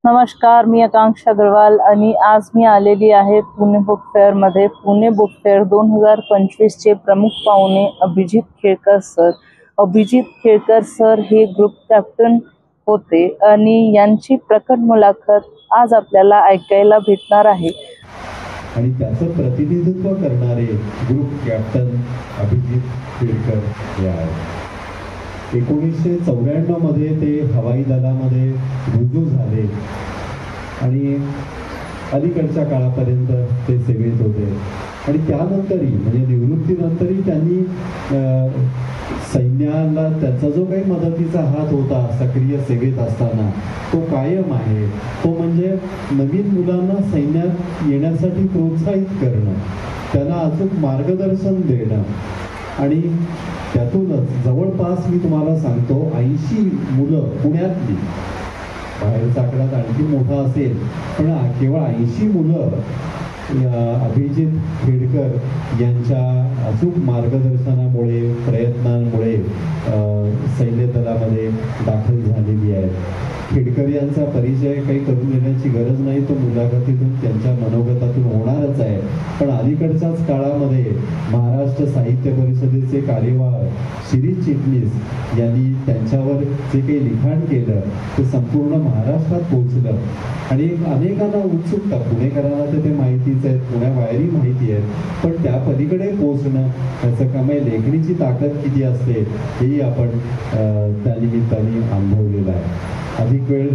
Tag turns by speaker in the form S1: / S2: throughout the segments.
S1: नमस्कार, मी आकांक्षा अग्रवाल आणि आज मी आलेली आहे पुणे बुक फेअरमध्ये. पुणे बुक फेअर 2025 चे प्रमुख पाहुणे अभिजित खेळकर सर. अभिजित खेळकर सर हे ग्रुप कॅप्टन होते आणि यांची प्रकट मुलाखत आज आपल्याला ऐकायला भेटणार आहे.
S2: आणि त्याचं प्रतिनिधित्व करणारे ग्रुप कॅप्टन अभिजित खेळकर हे आहेत. 1994 मध्ये ते हवाई दलामध्ये रुजू झाले आणि अलीकडच्या काळापर्यंत ते सेवेत होते. आणि त्यानंतरही म्हणजे निवृत्तीनंतरही त्यांनी सैन्याला त्यांचा जो काही मदतीचा हात होता सक्रिय सेवेत असताना तो कायम आहे. तो म्हणजे नवीन मुलांना सैन्यात येण्यासाठी प्रोत्साहित करणं, त्यांना अचूक मार्गदर्शन देणं. आणि त्यातूनच जवळपास मी तुम्हाला सांगतो 80 मुलं पुण्यातली, बाहेरचा आकडा आणखी मोठा असेल पण केवळ 80 मुलं अभिजित खेळकर यांच्या अचूक मार्गदर्शनामुळे प्रयत्नांमुळे सैन्य दलामध्ये दाखल झालेली आहेत. खेडकर यांचा परिचय काही करून देण्याची गरज नाही, तो मुलाखतीतून त्यांच्या मनोगतातून होणारच आहे. पण अलीकडच्याच काळामध्ये महाराष्ट्र साहित्य परिषदेचे कार्यवाह शिरीष चिटणीस यांनी त्यांच्यावर जे काही लिखाण केलं ते संपूर्ण महाराष्ट्रात पोहोचलं आणि अनेकांना उत्सुकता, पुणेकरांना तर ते माहितीच आहे, पुण्याबाहेरही माहिती आहे, पण त्या पलीकडे पोहोचणं त्याचं कामे लेखणीची ताकद किती असते हेही आपण त्या निमित्ताने अनुभवलेलं आहे. अधिक वेळ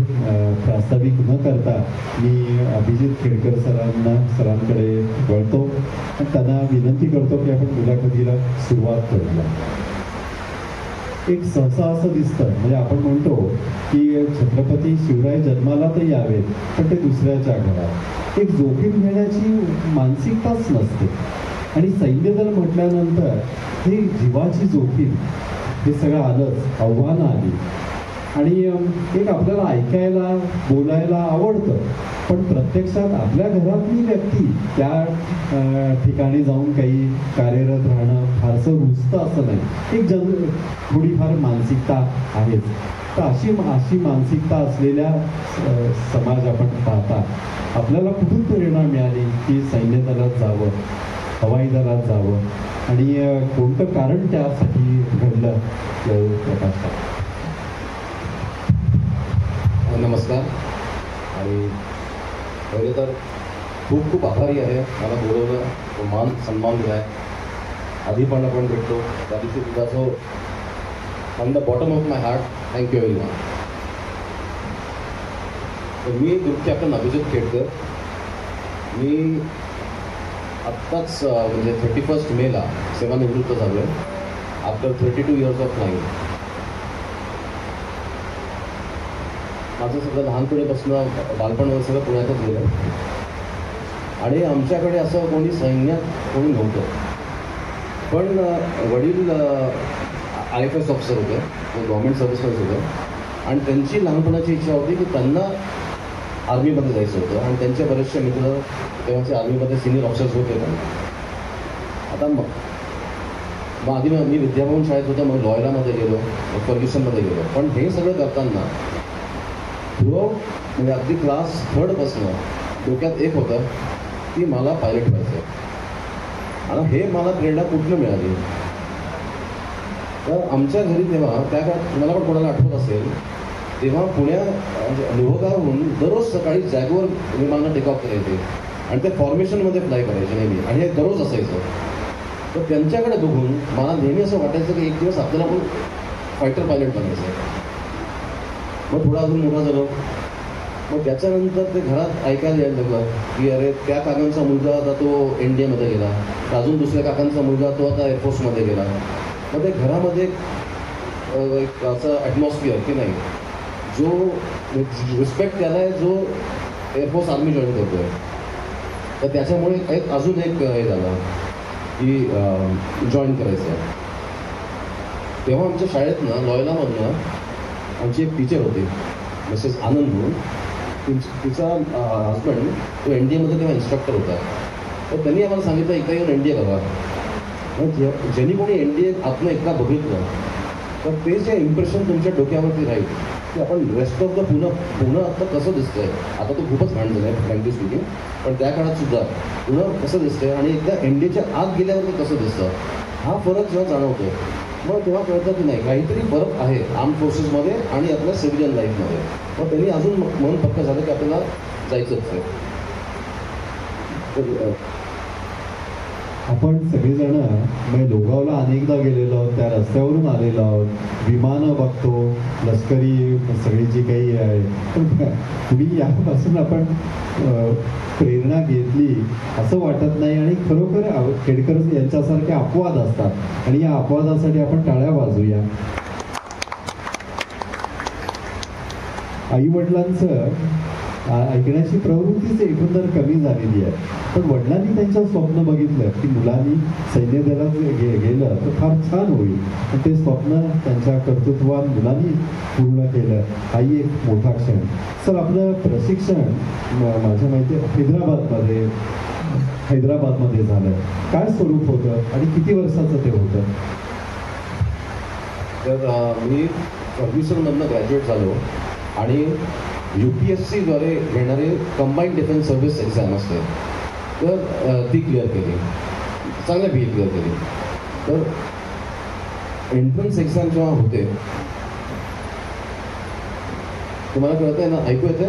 S2: प्रास्ताविक न करता मी अभिजित खेळकर सरांकडे वळतो आणि त्यांना विनंती करतो की आपण मुलाखतीला सुरुवात करूया. एक सहसा असं दिसतं, म्हणजे आपण म्हणतो की छत्रपती शिवराय जन्माला तर यावेत पण ते दुसऱ्याच्या घरात. एक जोखीम घेण्याची मानसिकताच नसते आणि सैन्य दल म्हटल्यानंतर ही जीवाची जोखीम हे सगळं आलंच, आव्हानं आली. आणि एक आपल्याला ऐकायला बोलायला आवडतं पण प्रत्यक्षात आपल्या घरातली व्यक्ती त्या ठिकाणी जाऊन काही कार्यरत राहणं फारसं रुचतं असं नाही. एक थोडीफार मानसिकता आहेच. तर अशी मानसिकता असलेल्या समाज आपण पाहता आपल्याला कुठून प्रेरणा मिळाली की सैन्य दलात जावं, हवाई दलात जावं आणि कोणतं कारण त्यासाठी घडलं प्रकाश?
S3: नमस्कार. आणि पहिले तर खूप खूप आभारी आहे मला बोलवलं, तो मान सन्मान दिला आहे. आधी पण आपण भेटतो त्या दिवशी तुझा so from the bottom of my heart thank you very much. तर मी ग्रुप कॅप्टन अभिजित खेळकर. मी आत्ताच म्हणजे 31 मेला सेवानिवृत्त झालो आहे आफ्टर 32 इयर्स ऑफ लाईफ. माझं सगळं लहानपणीपासून बालपण सगळं पुण्यातच गेलं आणि आमच्याकडे असं कोणी सैन्यात कोणी नव्हतं. पण वडील IFS ऑफिसर होते, गव्हर्मेंट सर्व्हिसमध्ये होते आणि त्यांची लहानपणाची इच्छा होती की त्यांना आर्मीमध्ये जायचं होतं आणि त्यांचे बरेचसे मित्र तेव्हाचे आर्मीमध्ये सिनियर ऑफिसर्स होते. आता मग आधी मी विद्याभवन शाळेत होतं, मग लॉयरामध्ये गेलो, मग फर्ग्युसनमध्ये गेलो. पण हे सगळं करताना म्हणजे अगदी क्लास 3rd पासून डोक्यात एक होतं की मला पायलट व्हायचं. आणि हे मला प्रेरणा कुठनं मिळाली तर आमच्या घरी तेव्हा त्या काळात तुम्हाला पण कोणाला आठवत असेल तेव्हा लोहगावहून दररोज सकाळी जॅगवर विमानं टेक ऑफ करायचे आणि ते फॉर्मेशनमध्ये फ्लाय करायचे नेहमी आणि हे दररोज असायचं. तर त्यांच्याकडे बघून मला नेहमी असं वाटायचं की एक दिवस आपल्याला पण फायटर पायलट बनायचं. मग थोडा अजून मोठा झालो, मग त्याच्यानंतर ते घरात ऐकायला यायला लागलं की अरे त्या काकांचा मुलगा आता तो NDAमध्ये गेला, अजून दुसऱ्या काकांचा मुलगा तो आता एअरफोर्समध्ये गेला. मग ते घरामध्ये एक असं ॲटमॉस्फिअर की नाही जो रिस्पेक्ट त्याला आहे जो एअरफोर्स आर्मी जॉईन करतो आहे. तर त्याच्यामुळे अजून एक हे झालं की जॉईन करायचं. तेव्हा आमच्या शाळेतनं लॉयलामधनं आमची एक टीचर होती मिसेस आनंद म्हणून. तिचा हजबंड तो NDAमध्ये तेव्हा इन्स्ट्रक्टर होता. तर त्यांनी आम्हाला सांगितलं एकदा येऊन NDA बघा. ज्यांनी कोणी NDA आतनं एकदा बघितलं तर ते जे इम्प्रेशन तुमच्या डोक्यावरती राहील की आपण रेस्ट ऑफ द पुणे आता कसं दिसतंय. आता तो खूपच घाण झालं आहे फ्रँकली स्पीकिंग, पण त्या काळात सुद्धा पुणे कसं दिसतंय आणि एकदा एनडीच्या आत गेल्यावर ते कसं दिसतं, हा फरक जेव्हा जाणवतो मग तेव्हा कळतं की नाही काहीतरी फरक आहे आर्म फोर्सेसमध्ये आणि आपल्या सिव्हिलियन लाईफमध्ये. मग त्यांनी अजून मन पक्क झालं की आपल्याला जायचंच आहे. तर
S2: आपण सगळेजण म्हणजे लोगावला अनेकदा गेलेलो आहोत, त्या रस्त्यावरून आलेलो आहोत, विमानं बघतो, लष्करी सगळी जी काही आहे, पण तुम्ही यापासून आपण प्रेरणा घेतली असं वाटत नाही. आणि खरोखर खेडकर यांच्यासारखे अपवाद असतात आणि या अपवादासाठी आपण टाळ्या वाजवूया. आई वडिलांचं ऐकण्याची प्रवृत्तीच एकंदर कमी झालेली आहे. पण वडिलांनी त्यांचं स्वप्न बघितलं की मुलांनी सैन्य दलात गेलं तर फार छान होईल, आणि ते स्वप्न त्यांच्या कर्तृत्वात मुलांनी पूर्ण केलं. हाही एक मोठा क्षण. सर, आपलं प्रशिक्षण माझ्या माहिती हैदराबादमध्ये झालं. काय स्वरूप होतं आणि किती वर्षाचं ते होतं?
S3: तर मी फर्ग्युसनमधनं ग्रॅज्युएट झालो आणि UPSCद्वारे घेणारे कंबाईंड डिफेन्स सर्व्हिस एक्झाम असते, तर ती क्लिअर केली, चांगल्या PE क्लिअर केली. तर एंट्रन्स एक्झाम जेव्हा होते, तुम्हाला कळत आहे ना, ऐकू येते,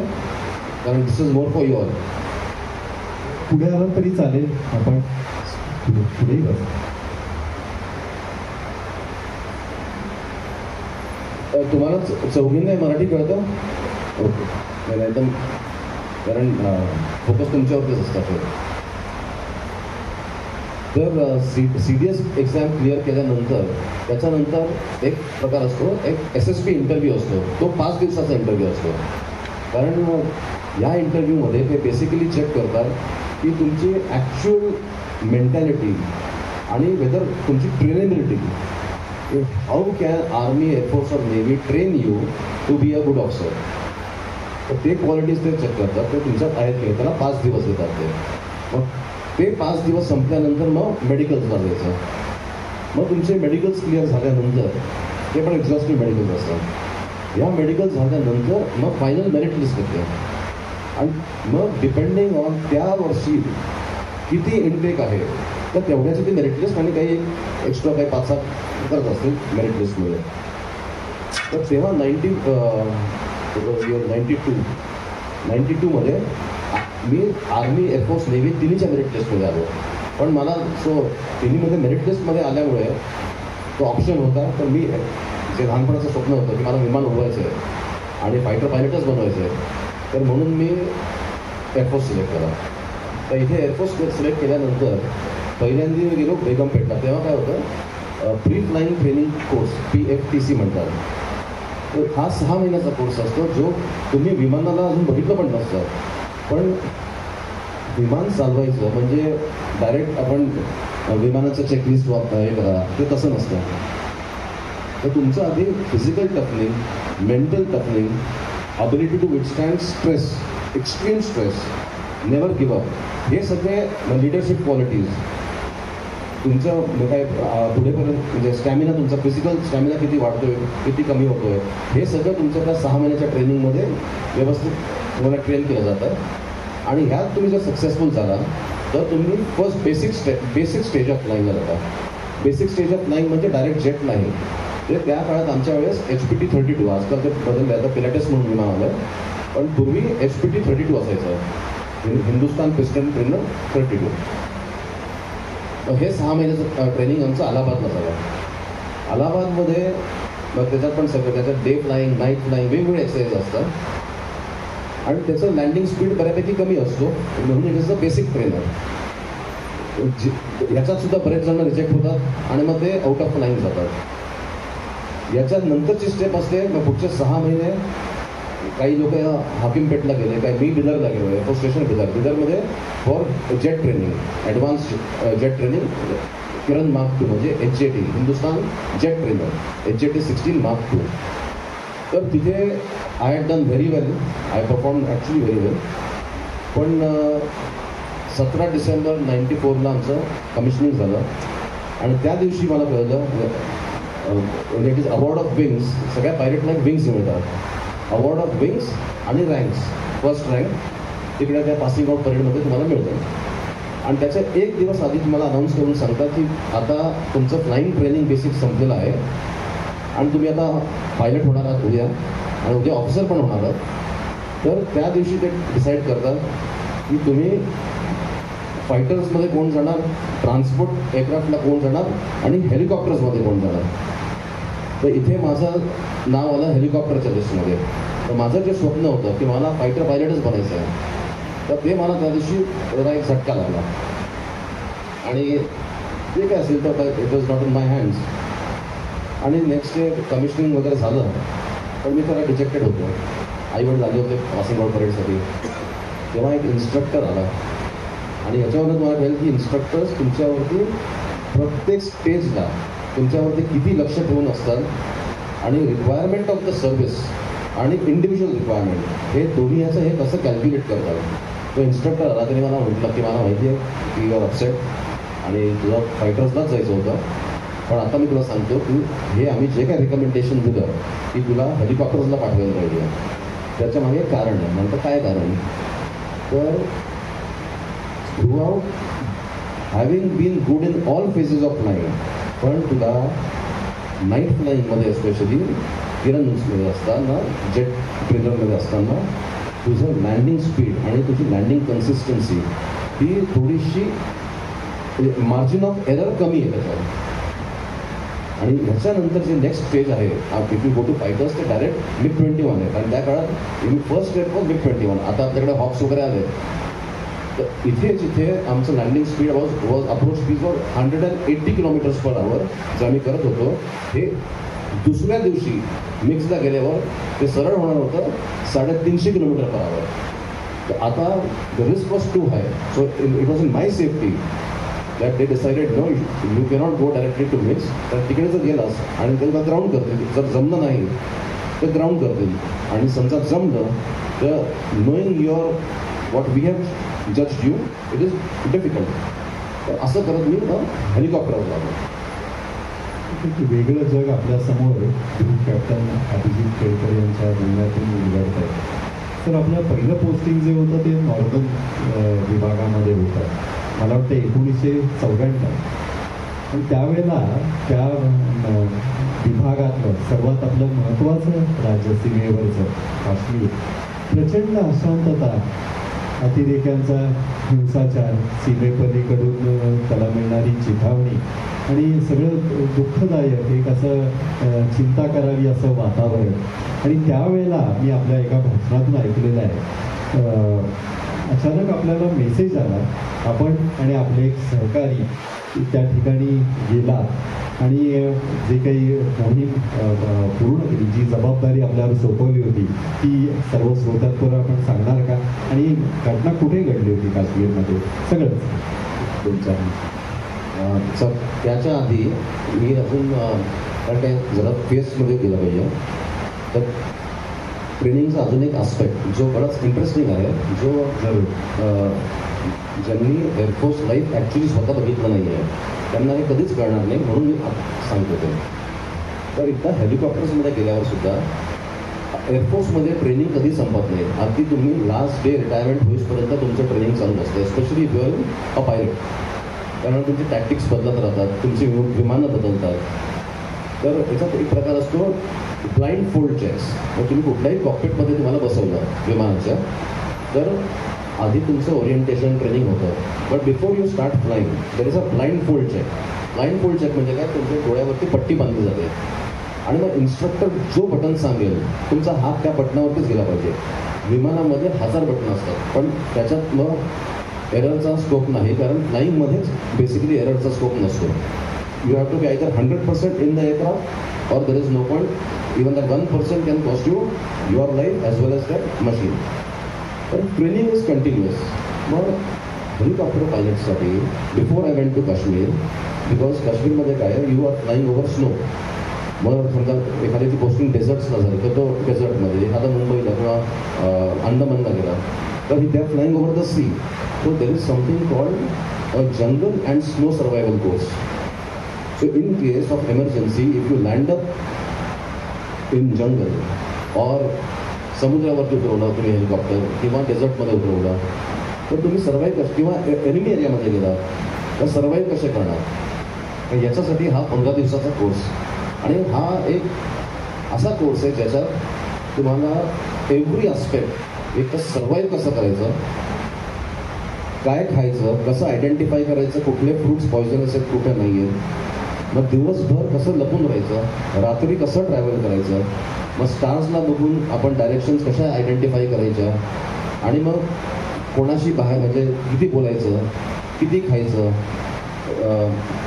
S3: कारण this is more for you all.
S2: पुढे आलं तरी चालेल, आपण पुढे बस.
S3: तुम्हाला चौघींना मराठी कळतं? ओके, नाही एकदम, कारण फोकस तुमच्यावरतीच असतात. तर CDS एक्झाम क्लिअर केल्यानंतर त्याच्यानंतर एक प्रकार असतो, एक SSB इंटरव्ह्यू असतो. तो 5 दिवसाचा इंटरव्ह्यू असतो. कारण या इंटरव्ह्यूमध्ये ते बेसिकली चेक करतात की तुमची ॲक्च्युअल मेंटॅलिटी आणि वेदर तुमची trainability. How can army, air force or navy train you to be a good officer. तर ते क्वालिटीज ते चेक करतात, ते तुमच्यात आहेत की त्याला 5 दिवस देतात ते. मग ते 5 दिवस संपल्यानंतर मग मेडिकल्सला जायचं. मग तुमचे मेडिकल्स क्लिअर झाल्यानंतर, ते पण एक्झॉस्टिव्ह मेडिकल्स असतात, या मेडिकल झाल्यानंतर मग फायनल मेरिट लिस्ट येते. आणि मग डिपेंडिंग ऑन त्या वर्षी किती इनटेक आहे तर तेवढ्याची ती मेरिट लिस्ट आणि काही एक्स्ट्रा काही 5-7 करत असतील मेरिट लिस्टमध्ये. तर तेव्हा 92 मध्ये मी आर्मी, एअरफोर्स, नेव्ही तिन्हीच्या मेरिट लिस्टमध्ये आलो. पण मला तिन्हीमध्ये मेरिट लिस्टमध्ये आल्यामुळे तो ऑप्शन होता. तर मी जे लहानपणाचं स्वप्न होतं की मला विमान उडवायचं आहे आणि फायटर पायलटच बनवायचं आहे, तर म्हणून मी एअरफोर्स सिलेक्ट केला. तर इथे एअरफोर्स सिलेक्ट केल्यानंतर पहिल्यांदा मी गेलो बेगमपेठला. तेव्हा काय होतं, pre flying training course, PFTC म्हणतात. तर हा 6 महिन्याचा कोर्स असतो, जो तुम्ही विमानाला अजून बघितलं पण नसतं. पण विमान चालवायचं म्हणजे डायरेक्ट आपण विमानाचं चेकलिस्ट हे करा, ते तसं नसतं. तर तुमचं आधी physical toughening, mental toughening, ability to withstand stress, extreme stress, never give up, हे सगळे लिडरशिप क्वालिटीज, तुमचं काय पुढेपर्यंत म्हणजे स्टॅमिना, तुमचा फिजिकल स्टॅमिना किती वाढतोय, किती कमी होतोय, हे सगळं तुमच्या त्या 6 महिन्याच्या ट्रेनिंगमध्ये व्यवस्थित तुम्हाला ट्रेन केलं जातं. आणि ह्यात तुम्ही जर सक्सेसफुल झाला तर तुम्ही फर्स्ट बेसिक स्टेज ऑफ फ्लाईंगला जाता. बेसिक स्टेज ऑफ फ्लाईंग म्हणजे डायरेक्ट जेट नाही. ते त्या काळात आमच्या वेळेस HPT-32, आजकाल ते बदललं आहे, आता पिलाटेस म्हणून विमान आलं, पण पूर्वी HPT-32 असायचं, हिंदुस्तान पिस्टन ट्रेनर 32. हे 6 महिन्याचं ट्रेनिंग आमचं अलाहाबादला झालं. अलाहाबादमध्ये मग त्याच्यात पण सगळं, त्याच्यात डे फ्लाईंग, नाईट फ्लाईंग, वेगवेगळे एक्सरसाइज असतात. आणि त्याचं लँडिंग स्पीड बऱ्यापैकी कमी असतो, म्हणून it is a basic trainer. याच्यात सुद्धा बरेच जण रिजेक्ट होतात आणि मग ते आउट ऑफ फ्लाईंग जातात. याच्यात नंतरची स्टेप असते, मग पुढचे 6 महिने काही लोक हाकिमपेठला गेले, काही मी बिदरला गेलो, एअरफोर्स स्टेशन बिदरमध्ये for jet training, advance jet training, Kiran mark 2 म्हणजे HJT, Hindustan jet trainer, HJT-16 Mark 2. तर तिथे I had done very well, I perform actually very well. पण 17 डिसेंबर 94ला आमचं कमिशनिंग झालं आणि त्या दिवशी मला कळलं it is award of wings, सगळ्या पायलटला विंग्स मिळतात. अवॉर्ड ऑफ विंग्स आणि रँक्स. फर्स्ट रँक तिकडे त्या पासिंग आउट परेडमध्ये तुम्हाला मिळतं आणि त्याच्या एक दिवस आधी तुम्हाला अनाऊन्स करून सांगतात की आता तुमचं फ्लाईंग ट्रेनिंग बेसिक संपलेलं आहे आणि तुम्ही आता पायलट होणार आहात उद्या आणि उद्या ऑफिसर पण होणार आहात. तर त्या दिवशी ते डिसाईड करतात की तुम्ही फायटर्समध्ये कोण जाणार, ट्रान्सपोर्ट एअरक्राफ्टला कोण जाणार आणि हेलिकॉप्टर्समध्ये कोण जाणार. तर इथे माझं नाव आलं हेलिकॉप्टरच्या लिस्टमध्ये. तर माझं जे स्वप्न होतं की मला फायटर पायलटच बनायचं आहे, तर ते मला त्या दिवशी जरा एक झटका लागला आणि जे काय असेल तर it was not in my hands. आणि नेक्स्ट डे कमिशनिंग वगैरे झालं पण मी त्याला डिजेक्टेड होतो. आईवडील आले होते पासिंग आउट परेडसाठी. तेव्हा एक इन्स्ट्रक्टर आला आणि याच्यावरून तुम्हाला कळेल की इन्स्ट्रक्टर्स तुमच्यावरती प्रत्येक स्टेजला तुमच्यावरती किती लक्ष ठेवून असतात आणि रिक्वायरमेंट ऑफ द सर्व्हिस आणि इंडिव्हिज्युअल रिक्वायरमेंट हे दोन्ही याचं हे कसं कॅल्क्युलेट करतात. तो इन्स्ट्रक्टर आला तरी मला म्हटलं की मला माहिती आहे की यू आर अपसेट आणि तुला फायटर्सलाच जायचं होतं, पण आता मी तुला सांगतो की हे आम्ही जे काय रिकमेंडेशन दिलं की तुला हेलिकॉप्टर्सला पाठवायला पाहिजे, त्याच्या मागे कारण आहे. म्हणतं काय कारण, तर throughout having been good in all phases of flying, पण तुला नाईट फ्लाईंगमध्ये स्पेशली किरणमध्ये असताना, जेट ट्रेनरमध्ये असताना तुझं लँडिंग स्पीड आणि तुझी लँडिंग कन्सिस्टन्सी ही थोडीशी मार्जिन ऑफ एरर कमी आहे त्याच्यावर. आणि ह्याच्यानंतर जे नेक्स्ट स्टेज आहे if you go to fighters ते डायरेक्ट MiG-21 आहे. कारण त्या काळात फर्स्ट स्टेट वॉज MiG-21. आता आपल्याकडे हॉक्स वगैरे आले. तर इथे जिथे आमचं landing speed was approach speed was 180 km/h जे आम्ही करत होतो, हे दुसऱ्या दिवशी मिक्सला गेल्यावर ते सरळ होणार होतं 350 km/h. तर आता the risk was too high, so it was in my safety that they decided no you cannot go directly to MiGs. तर तिकडे जर गेलास आणि त्यांना ग्राउंड करतील, जर जमलं नाही तर ग्राउंड करतील आणि समजा जमलं तर knowing your what we have judged you it is difficult. तर असं करत मी हेलिकॉप्टरवर लागलो.
S2: वेगळं जग आपल्यासमोर ग्रुप कॅप्टन अभिजित केळकर यांच्या बोलण्यातून उलगडत आहे. तर आपलं पहिलं पोस्टिंग जे होतं ते नॉर्दर्न विभागामध्ये होतं, मला वाटतं 1994. आणि त्यावेळेला त्या विभागातलं सर्वात आपलं महत्त्वाचं राज्य सीमेवरचं काश्मीर, प्रचंड अशांतता, अतिरेक्यांचा हिंसाचार, सीमेपलीकडून त्याला मिळणारी चिथावणी आणि सगळं दुःखदायक एक असं चिंता करावी असं वातावरण. आणि त्यावेळेला मी आपल्या एका भाषणातून ऐकलेलं आहे, अचानक आपल्याला मेसेज आला, आपण आणि आपले एक सहकारी त्या ठिकाणी गेला आणि जे काही मोहीम पूर्ण केली, जी जबाबदारी आपल्यावर सोपवली होती ती सर्व श्रोत्यांवर आपण सांगणार का? आणि घटना कुठे घडली होती काश्मीरमध्ये सगळंच तुमच्या.
S3: त्याच्या आधी मी अजून कारण काय जरा फेसमध्ये गेलं पाहिजे. तर ट्रेनिंगचा अजून एक आस्पेक्ट जो बराच इंटरेस्टिंग आहे, जो ज्यांनी एअरफोर्स लाईफ ॲक्च्युली स्वतः बघितलं नाही आहे त्यांना हे कधीच कळणार नाही, म्हणून मी सांगतो ते. तर एकदा हेलिकॉप्टर्समध्ये गेल्यावर सुद्धा एअरफोर्समध्ये ट्रेनिंग कधी संपत नाही. अगदी तुम्ही लास्ट डे रिटायरमेंट होईपर्यंत तुमचं ट्रेनिंग चालू असतं, specially if you are a pilot. कारण तुमचे टॅक्टिक्स बदलत राहतात, तुमची विमानं बदलतात. तर याच्यात एक प्रकार असतो ब्लाइंड फोल्ड चेक्स. मग तुम्ही कुठल्याही कॉकपिटमध्ये तुम्हाला बसवलं विमानाच्या, तर आधी तुमचं ओरिएंटेशन ट्रेनिंग होतं, but before you start flying there is a blindfold check. Blindfold check म्हणजे काय, तुमच्या डोळ्यावरती पट्टी बांधली जाते आणि मग इन्स्ट्रक्टर जो बटन सांगेल तुमचा हात त्या बटनावरतीच गेला पाहिजे. विमानामध्ये 1000 बटन असतात, पण त्याच्यात मग एररचा स्कोप नाही, कारण फ्लाईंगमध्येच बेसिकली एररचा स्कोप नसतो. You have to be either 100% in the aircraft or there is no point even that 1% can cost you your life as well as that machine. तर ट्रेनिंग इज कंटिन्युअस. मग helicopter पायलटसाठी before I went to Kashmir, because काश्मीरमध्ये काय you are flying over snow. मग समजा एखाद्याची posting डेझर्ट्सला झाली तर तो डेझर्टमध्ये, एखादा मुंबईला किंवा अंदमानला गेला तर they are flying over the sea. So there is something called a jungle and snow survival course. So in case of emergency if you land up in jungle or समुद्रावरती उतरवलं तुम्ही हेलिकॉप्टर किंवा डेझर्टमध्ये उतरवलं तर तुम्ही सर्वाईव्ह किंवा enemy एरियामध्ये गेला तर सर्वाईव्ह कसे करणार. याच्यासाठी हा 15 दिवसाचा कोर्स आणि हा एक असा कोर्स आहे ज्याच्यात तुम्हाला एव्हरी आस्पेक्ट एक तर सर्वाईव्ह कसं करायचं, काय खायचं, कसं आयडेंटिफाय करायचं कुठले फ्रुट्स पॉयझनस आहेत कुठे नाही आहेत, मग दिवसभर कसं लपून राहायचं, रात्री कसं ट्रॅव्हल करायचं, मग स्टार्सला बघून आपण डायरेक्शन्स कशा आयडेंटिफाय करायच्या आणि मग कोणाशी बाहेर म्हणजे किती बोलायचं, किती खायचं.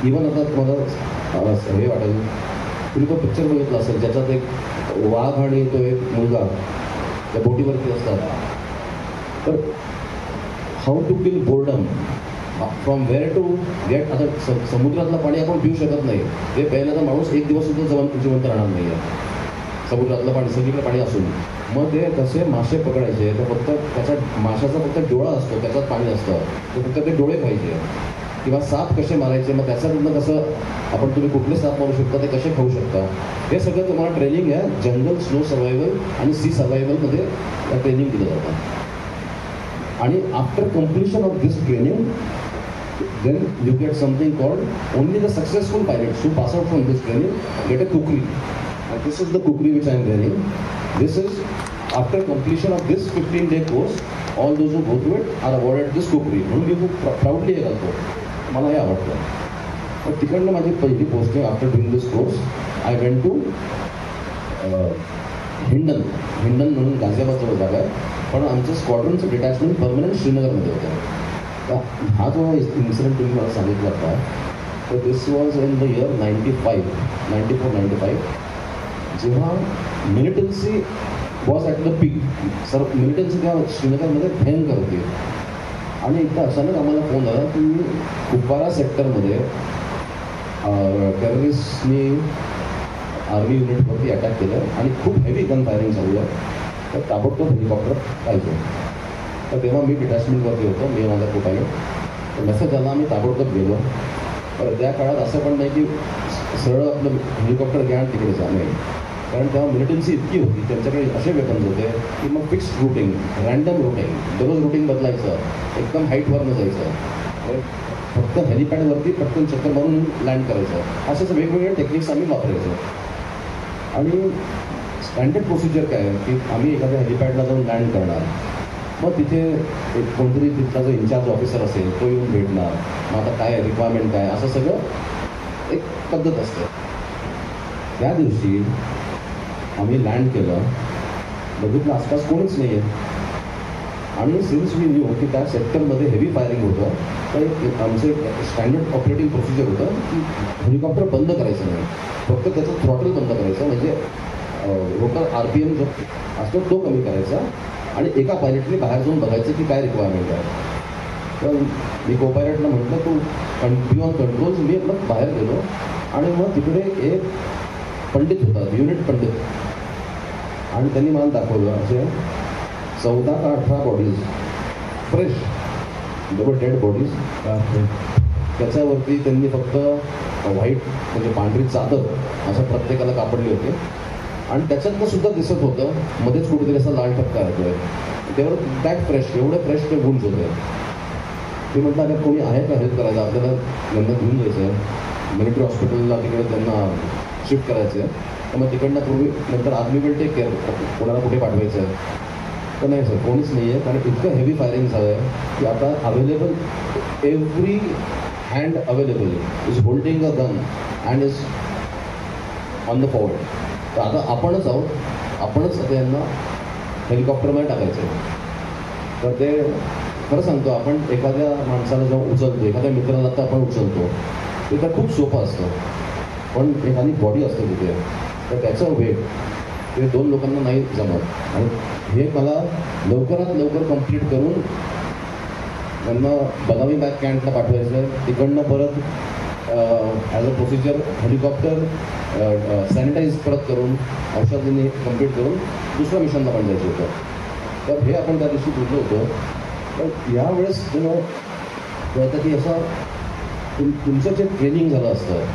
S3: इवन आता तुम्हाला हे वाटेल तुम्ही तो पिक्चर बघितला असेल ज्याच्यात एक वाघ आणि तो एक मुलगा त्या बोटीवरती असतात. तर how to kill boredom from where to get. आता समुद्रातलं पाणी आपण पिऊ शकत नाही, ते प्यायला तर माणूस एक दिवस सुद्धा जिवंत राहणार नाही आहे. समुद्रातलं पाणी सगळीकडे पाणी असून मग ते कसे मासे पकडायचे तर फक्त त्याचा माशाचा फक्त डोळा असतो त्याच्यात पाणी असतं तर फक्त ते डोळे खायचे किंवा साप कसे मारायचे मग त्याच्यातून कसं आपण तुम्ही कुठले साप मारू शकता ते कसे खाऊ शकता हे सगळं तुम्हाला ट्रेनिंग आहे जंगल स्नो सर्वायवल आणि सी सर्वायवलमध्ये ट्रेनिंग दिलं जातं. आणि after completion of this training then you get something called only the successful pilots who pass out from this training get a kukri. And this is the kukri which I am wearing. This is after completion of this 15-day course, all those who go through it are awarded this kukri. म्हणून मी खूप proudly हे घालतो, मला हे आवडतं. पण तिकडनं माझी पहिली posting after doing this course I went to Hindan म्हणून गाझियाबादजवळ जागा आहे, पण आमचं स्क्वॉड्रनचं डिटॅचमेंट परमनंट श्रीनगरमध्ये होतं. हा जो इन्सिडेंट तुम्ही मला सांगितला होता तर this was in the year 94-95 जेव्हा militancy was at the peak. Sir militancy तेव्हा श्रीनगरमध्ये भयंकर होती आणि एकदा अचानक आम्हाला फोन आला की कुपवारा सेक्टरमध्ये टेररिस्टनी आर्मी युनिटवरती अटॅक केलं आणि खूप हेवी गन फायरिंग चालू आहे तर ताबडतोब हेलिकॉप्टर पाहिजे. तर तेव्हा मी डिटॅचमेंटवरती होतो, मी माझा को पायलट. मेसेज आला, आम्ही ताबडतोब गेलो. तर त्या काळात असं पण नाही की सरळ आपलं हेलिकॉप्टर घ्या आणि तिकडे जा, नाही. कारण तेव्हा मिलिटन्सी इतकी होती, त्यांच्याकडे असे वेपन्स होते की मग फिक्स्ड रूटिंग, रँडम रूटिंग, दररोज रूटिंग बदलायचं, एकदम हाईटवरनं जायचं, फक्त हेलिपॅडवरती पटकन चक्कर मारून लँड करायचं, असेच वेगवेगळे टेक्निक्स आम्ही वापरायचो. आणि स्टँडर्ड प्रोसिजर काय आहे की आम्ही एखाद्या हेलिपॅडला जाऊन लँड करणार, मग तिथे एक कोणतरी तिथला जो इन्चार्ज ऑफिसर असेल तो येऊन भेटणार, मग आता काय रिक्वायरमेंट काय असं सगळं एक पद्धत असते. त्या दिवशी आम्ही लँड केलं, बघितलं आसपास कोणीच नाही आहे आणि सिन्स मी न्यू की त्या सेक्टरमध्ये हेवी फायरिंग होतं तर आमचं एक स्टँडर्ड ऑपरेटिंग प्रोसिजर होतं की हेलिकॉप्टर बंद करायचं नाही, फक्त त्याचं थ्रॉटल बंद करायचं, म्हणजे रोटर RPM जो असतो तो कमी करायचा आणि एका पायलटने बाहेर जाऊन बघायचं की काय रिक्वायरमेंट आहे. तर मी को पायलटला म्हटलं तू बी ऑन कंट्रोल्स. मी आपलं बाहेर गेलो आणि मग तिकडे एक पंडित होता, युनिट पंडित, आणि त्यांनी मला दाखवलं असे 14 का 18 bodies fresh, double dead bodies. त्याच्यावरती त्यांनी फक्त व्हाईट म्हणजे पांढरी चादर असं प्रत्येकाला कापडली होती आणि त्याच्यातनं सुद्धा दिसत होतं मध्येच कुठेतरी असा लाल टपका येतोय. तेव्हा दॅट फ्रेश, एवढे फ्रेश ते गुण होते. ते म्हटलं अगर कोणी आहे का हेल्प करायला, आपल्याला त्यांना घेऊन जायचं आहे मिलिटरी हॉस्पिटलला, तिकडे त्यांना शिफ्ट करायचं आहे. तर मग तिकडनं पूर्वी नंतर आर्मी विल टेक केअर, कोणाला कुठे पाठवायचं आहे. तर नाही सर, कोणीच नाही आहे, कारण इतकं हेवी फायरिंग झालं आहे की आता available every hand available is holding a gun and is on the forward. तर आता आपणच आहोत, आपणच आता यांना हेलिकॉप्टरमध्ये टाकायचं आहे. तर ते खरं सांगतो, आपण एखाद्या माणसाला जेव्हा उचलतो, एखाद्या मित्राला आता आपण उचलतो ते तर खूप सोपं असतं, पण एखादी बॉडी असते तिथे, तर त्याचं वेट ते 2 लोकांना नाही जमत. आणि हे मला लवकरात लवकर कंप्लीट करून त्यांना बदामी बॅक कॅम्पला पाठवायचं आहे. तिकडनं परत as a procedure helicopter sanitise परत करून औषधांनी कंप्लीट करून दुसऱ्या मिशनला पण जायचं होतं. तर हे आपण त्या दिवशी बोललो होतो. तर यावेळेस तुम्हाला कळतं की असं तुमचं जे ट्रेनिंग झालं असतं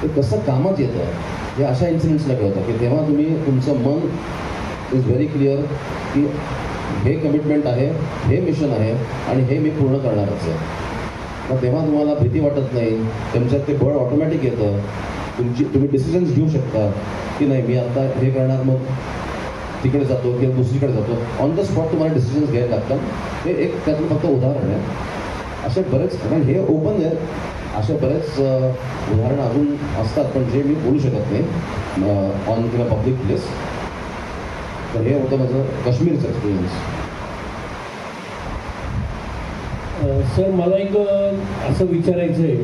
S3: ते कसं कामात येतं हे अशा इन्सिडेंट्सला कळतं की तेव्हा तुम्ही तुमचं मन इज व्हेरी क्लिअर की हे कमिटमेंट आहे, हे मिशन आहे आणि हे मी पूर्ण करणारच आहे. मग तेव्हा तुम्हाला भीती वाटत नाही, तुमच्यात ते बळ ऑटोमॅटिक येतं. तुम्ही डिसिजन्स घेऊ शकता की नाही मी आता हे करणार, मग तिकडे जातो किंवा दुसरीकडे जातो. ऑन द स्पॉट तुम्हाला डिसिजन्स घ्यायला लागतात. हे एक त्यातलं फक्त उदाहरण आहे. असे बरेच, कारण हे ओपन आहे, असे बरेच उदाहरणं अजून असतात पण जे मी बोलू शकत नाही ऑन किंवा पब्लिक प्लेस. तर हे होतं माझं काश्मीरचं एक्सपिरियन्स.
S4: सर मला एक असं विचारायचं आहे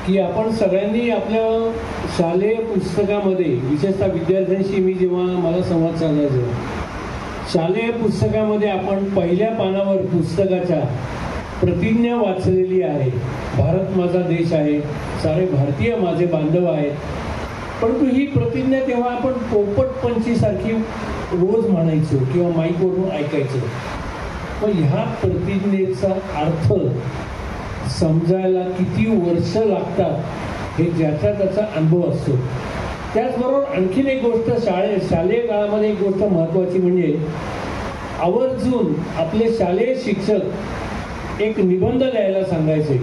S4: की आपण सगळ्यांनी आपल्या शालेय पुस्तकामध्ये, विशेषतः विद्यार्थ्यांशी मी जेव्हा मला संवाद साधायचा, शालेय पुस्तकामध्ये आपण पहिल्या पानावर पुस्तकाच्या प्रतिज्ञा वाचलेली आहे. भारत माझा देश आहे, सारे भारतीय माझे बांधव आहेत. परंतु ही प्रतिज्ञा तेव्हा आपण पोपटपंचीसारखी रोज म्हणायचो किंवा माईकवरून ऐकायचो. पण ह्या प्रतिज्ञेचा अर्थ समजायला किती वर्ष लागतात हे ज्याचा त्याचा अनुभव असतो. त्याचबरोबर आणखीन एक गोष्ट शालेय काळामध्ये एक गोष्ट महत्त्वाची म्हणजे आवर्जून आपले शालेय शिक्षक एक निबंध लिहायला सांगायचे.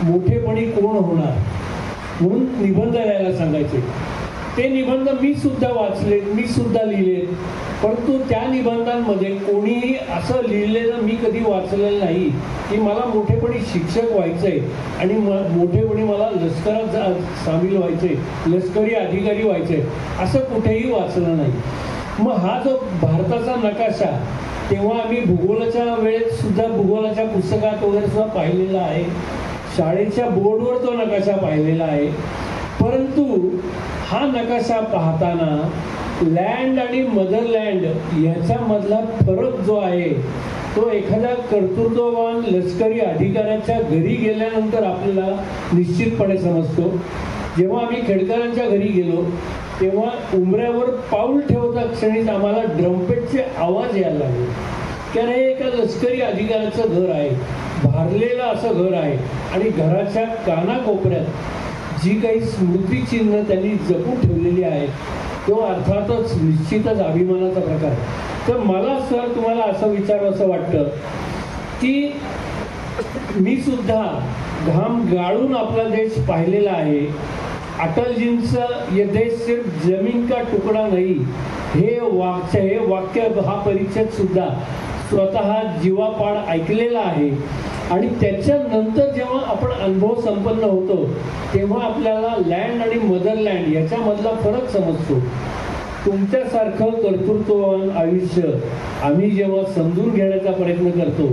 S4: मोठेपणी कोण होणार म्हणून निबंध लिहायला सांगायचे. ते निबंध मी सुद्धा वाचले, मी सुद्धा लिहिले. परंतु त्या निबंधांमध्ये कोणीही असं लिहिलेलं मी कधी वाचलेलं नाही की मला मोठेपणी शिक्षक व्हायचंय आणि मोठेपणी मला लष्करात सामील व्हायचंय, लष्करी अधिकारी व्हायचंय, असं कुठेही वाचलं नाही. मग हा जो भारताचा नकाशा तेव्हा आम्ही भूगोलाच्या वेळेत सुद्धा भूगोलाच्या पुस्तकात वगैरे सुद्धा पाहिलेला आहे, शाळेच्या बोर्डवर तो नकाशा पाहिलेला आहे. परंतु हा नकाशा पाहताना लँड आणि मदरलँड याच्यामधला फरक जो आहे तो एखाद्या कर्तृत्ववान लष्करी अधिकाऱ्याच्या घरी गेल्यानंतर आपल्याला निश्चितपणे समजतो. जेव्हा आम्ही खेडकरांच्या घरी गेलो तेव्हा उंबऱ्यावर पाऊल ठेवता क्षणीच आम्हाला ड्रम्पेटचे आवाज यायला लागले, कारण हे एका लष्करी अधिकाऱ्याचं घर आहे, भारलेलं असं घर आहे आणि घराच्या कानाकोपऱ्यात जी काही स्मृतिचिन्ह त्यांनी जपून ठेवलेली आहेत तो अर्थातच निश्चितच अभिमानाचा प्रकार. तर मला सर तुम्हाला असं विचारावंसं वाटतं की मी सुद्धा घाम गाळून आपला देश पाहिलेला आहे. अटलजींचं ये देश सिर्फ जमीन का तुकडा नाही हे वाक्य हा परिच्छेद सुद्धा स्वतः जीवापाड ऐकलेला आहे. आणि त्याच्यानंतर जेव्हा आपण अनुभव संपन्न होतो तेव्हा आपल्याला लँड आणि मदरलँड याच्यामधला फरक समजतो. तुमच्यासारखं कर्तृत्ववान आयुष्य आम्ही जेव्हा समजून घेण्याचा प्रयत्न करतो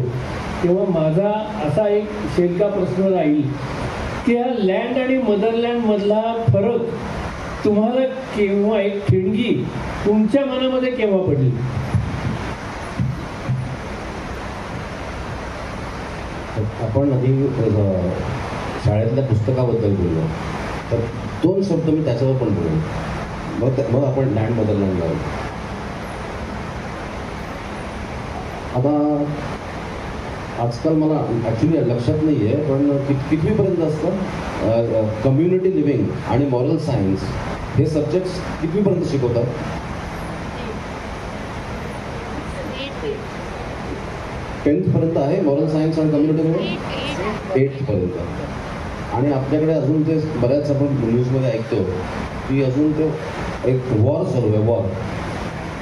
S4: तेव्हा माझा असा एक शेलका प्रश्न राहील की हा लँड आणि मदरलँड मधला फरक तुम्हाला केव्हा, एक ठिणगी तुमच्या मनामध्ये केव्हा पडली?
S3: आपण आधी शाळेतल्या पुस्तकाबद्दल बोललो तर 2 शब्द मी त्याच्यावर पण बोललो, मग आपण लँड मदरलँड लावू. आता आजकाल मला ॲक्च्युली लक्षात नाही आहे पण कितवीपर्यंत असतं कम्युनिटी लिव्हिंग आणि मॉरल सायन्स हे सब्जेक्ट्स कितवीपर्यंत शिकवतात? 10th पर्यंत आहे मॉरल सायन्स आणि कम्युनिटी लिव्हिंग 8th पर्यंत. आणि आपल्याकडे अजून ते बऱ्याच आपण न्यूजमध्ये ऐकतो की अजून ते एक वॉर चालू आहे, वॉर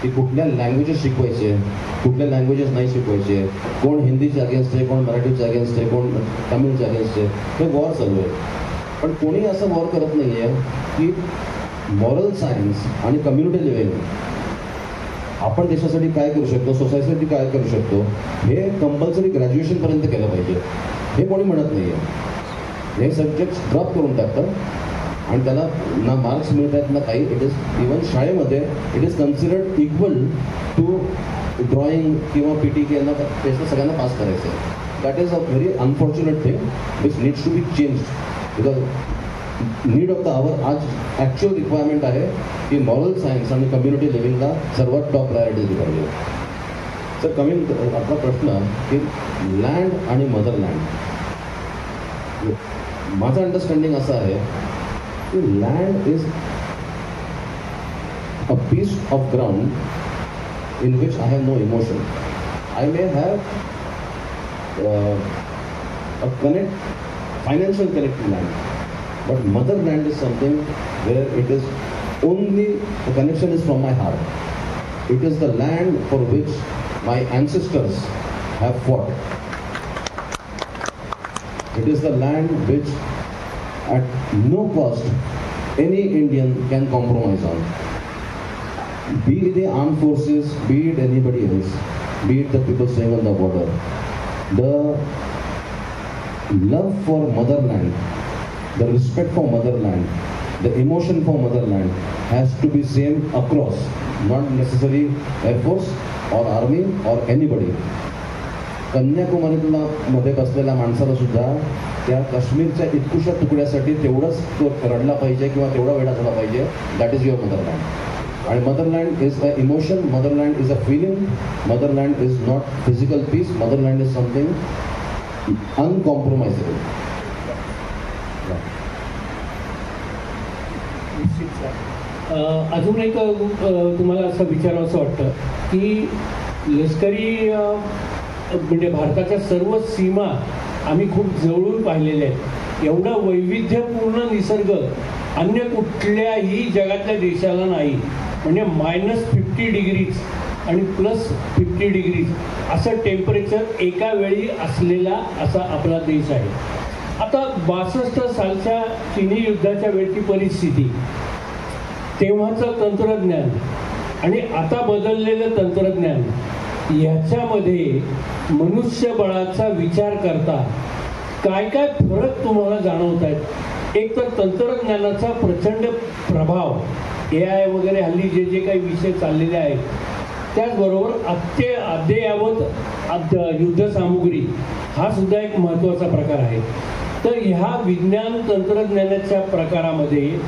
S3: की कुठल्या लँग्वेजेस शिकवायचे, कुठल्या लँग्वेजेस नाही शिकवायचे, कोण हिंदीच्या अगेन्स्ट आहे, कोण मराठीच्या अगेन्स्ट आहे, कोण तमिळच्या अगेन्स्ट आहे, हे वॉर चालू आहे. पण कोणी असं वॉर करत नाही आहे की मॉरल सायन्स आणि कम्युनिटी लिव्हिंग आपण देशासाठी काय करू शकतो, सोसायटीसाठी काय करू शकतो हे कंपल्सरी ग्रॅज्युएशनपर्यंत केलं पाहिजे. हे कोणी म्हणत नाही आहे. हे सब्जेक्ट्स ड्रॉप करून टाकतात आणि त्याला ना मार्क्स मिळत आहेत ना काही. इट इज इव्हन शाळेमध्ये it is considered equal to drawing किंवा PTK यांना त्याचं सगळ्यांना पास करायचं आहे. That is a very unfortunate thing which needs to be change because need of the hour आज ॲक्च्युअल रिक्वायरमेंट आहे की मॉरल सायन्स आणि कम्युनिटी लिव्हिंगला सर्वात टॉप प्रायोरिटी दिली पाहिजे. तर कमिंग आपला प्रश्न की लँड आणि मदरलँड, माझं अंडरस्टँडिंग असं आहे की land is a piece of ground in which I have no emotion. I may have a financial connect to land, but motherland is something where it is only, the connection is from my heart. It is the land for which my ancestors have fought. It is the land which at no cost any Indian can compromise on. Be it the armed forces, be it anybody else, be it the people staying on the border. The love for motherland, the respect for motherland, the emotion for motherland has to be same across, not necessarily Air Force or Army or anybody. कन्याकुमारीतला मध्ये बसलेल्या माणसाला सुद्धा त्या काश्मीरच्या इतकुशा तुकड्यासाठी तेवढंच तो रडला पाहिजे किंवा तेवढा वेळा झाला पाहिजे. That is your motherland. आणि motherland is a emotion, motherland is a feeling, motherland is not physical piece, motherland is something uncompromisable.
S4: अजून एक तुम्हाला असं विचारावं असं वाटतं की लष्करी म्हणजे भारताच्या सर्व सीमा आम्ही खूप जवळून पाहिलेल्या आहेत. एवढा वैविध्यपूर्ण निसर्ग अन्य कुठल्याही जगातल्या देशाला नाही. म्हणजे -50 डिग्रीज आणि +50 डिग्रीज असं टेम्परेचर एका वेळी असलेला असा आपला देश आहे. आता 62 सालच्या चिनी युद्धाच्या वेळची परिस्थिती, तेव्हाचं तंत्रज्ञान आणि आता बदललेलं तंत्रज्ञान ह्याच्यामध्ये मनुष्यबळाचा विचार करता काय काय फरक तुम्हाला जाणवत आहेत? एक तर तंत्रज्ञानाचा प्रचंड प्रभाव, AI वगैरे हल्ली जे जे काही विषय चाललेले आहेत, त्याचबरोबर अद्ययावत युद्धसामुग्री हा सुद्धा एक महत्त्वाचा प्रकार आहे. तर ह्या विज्ञान तंत्रज्ञानाच्या प्रकारामध्ये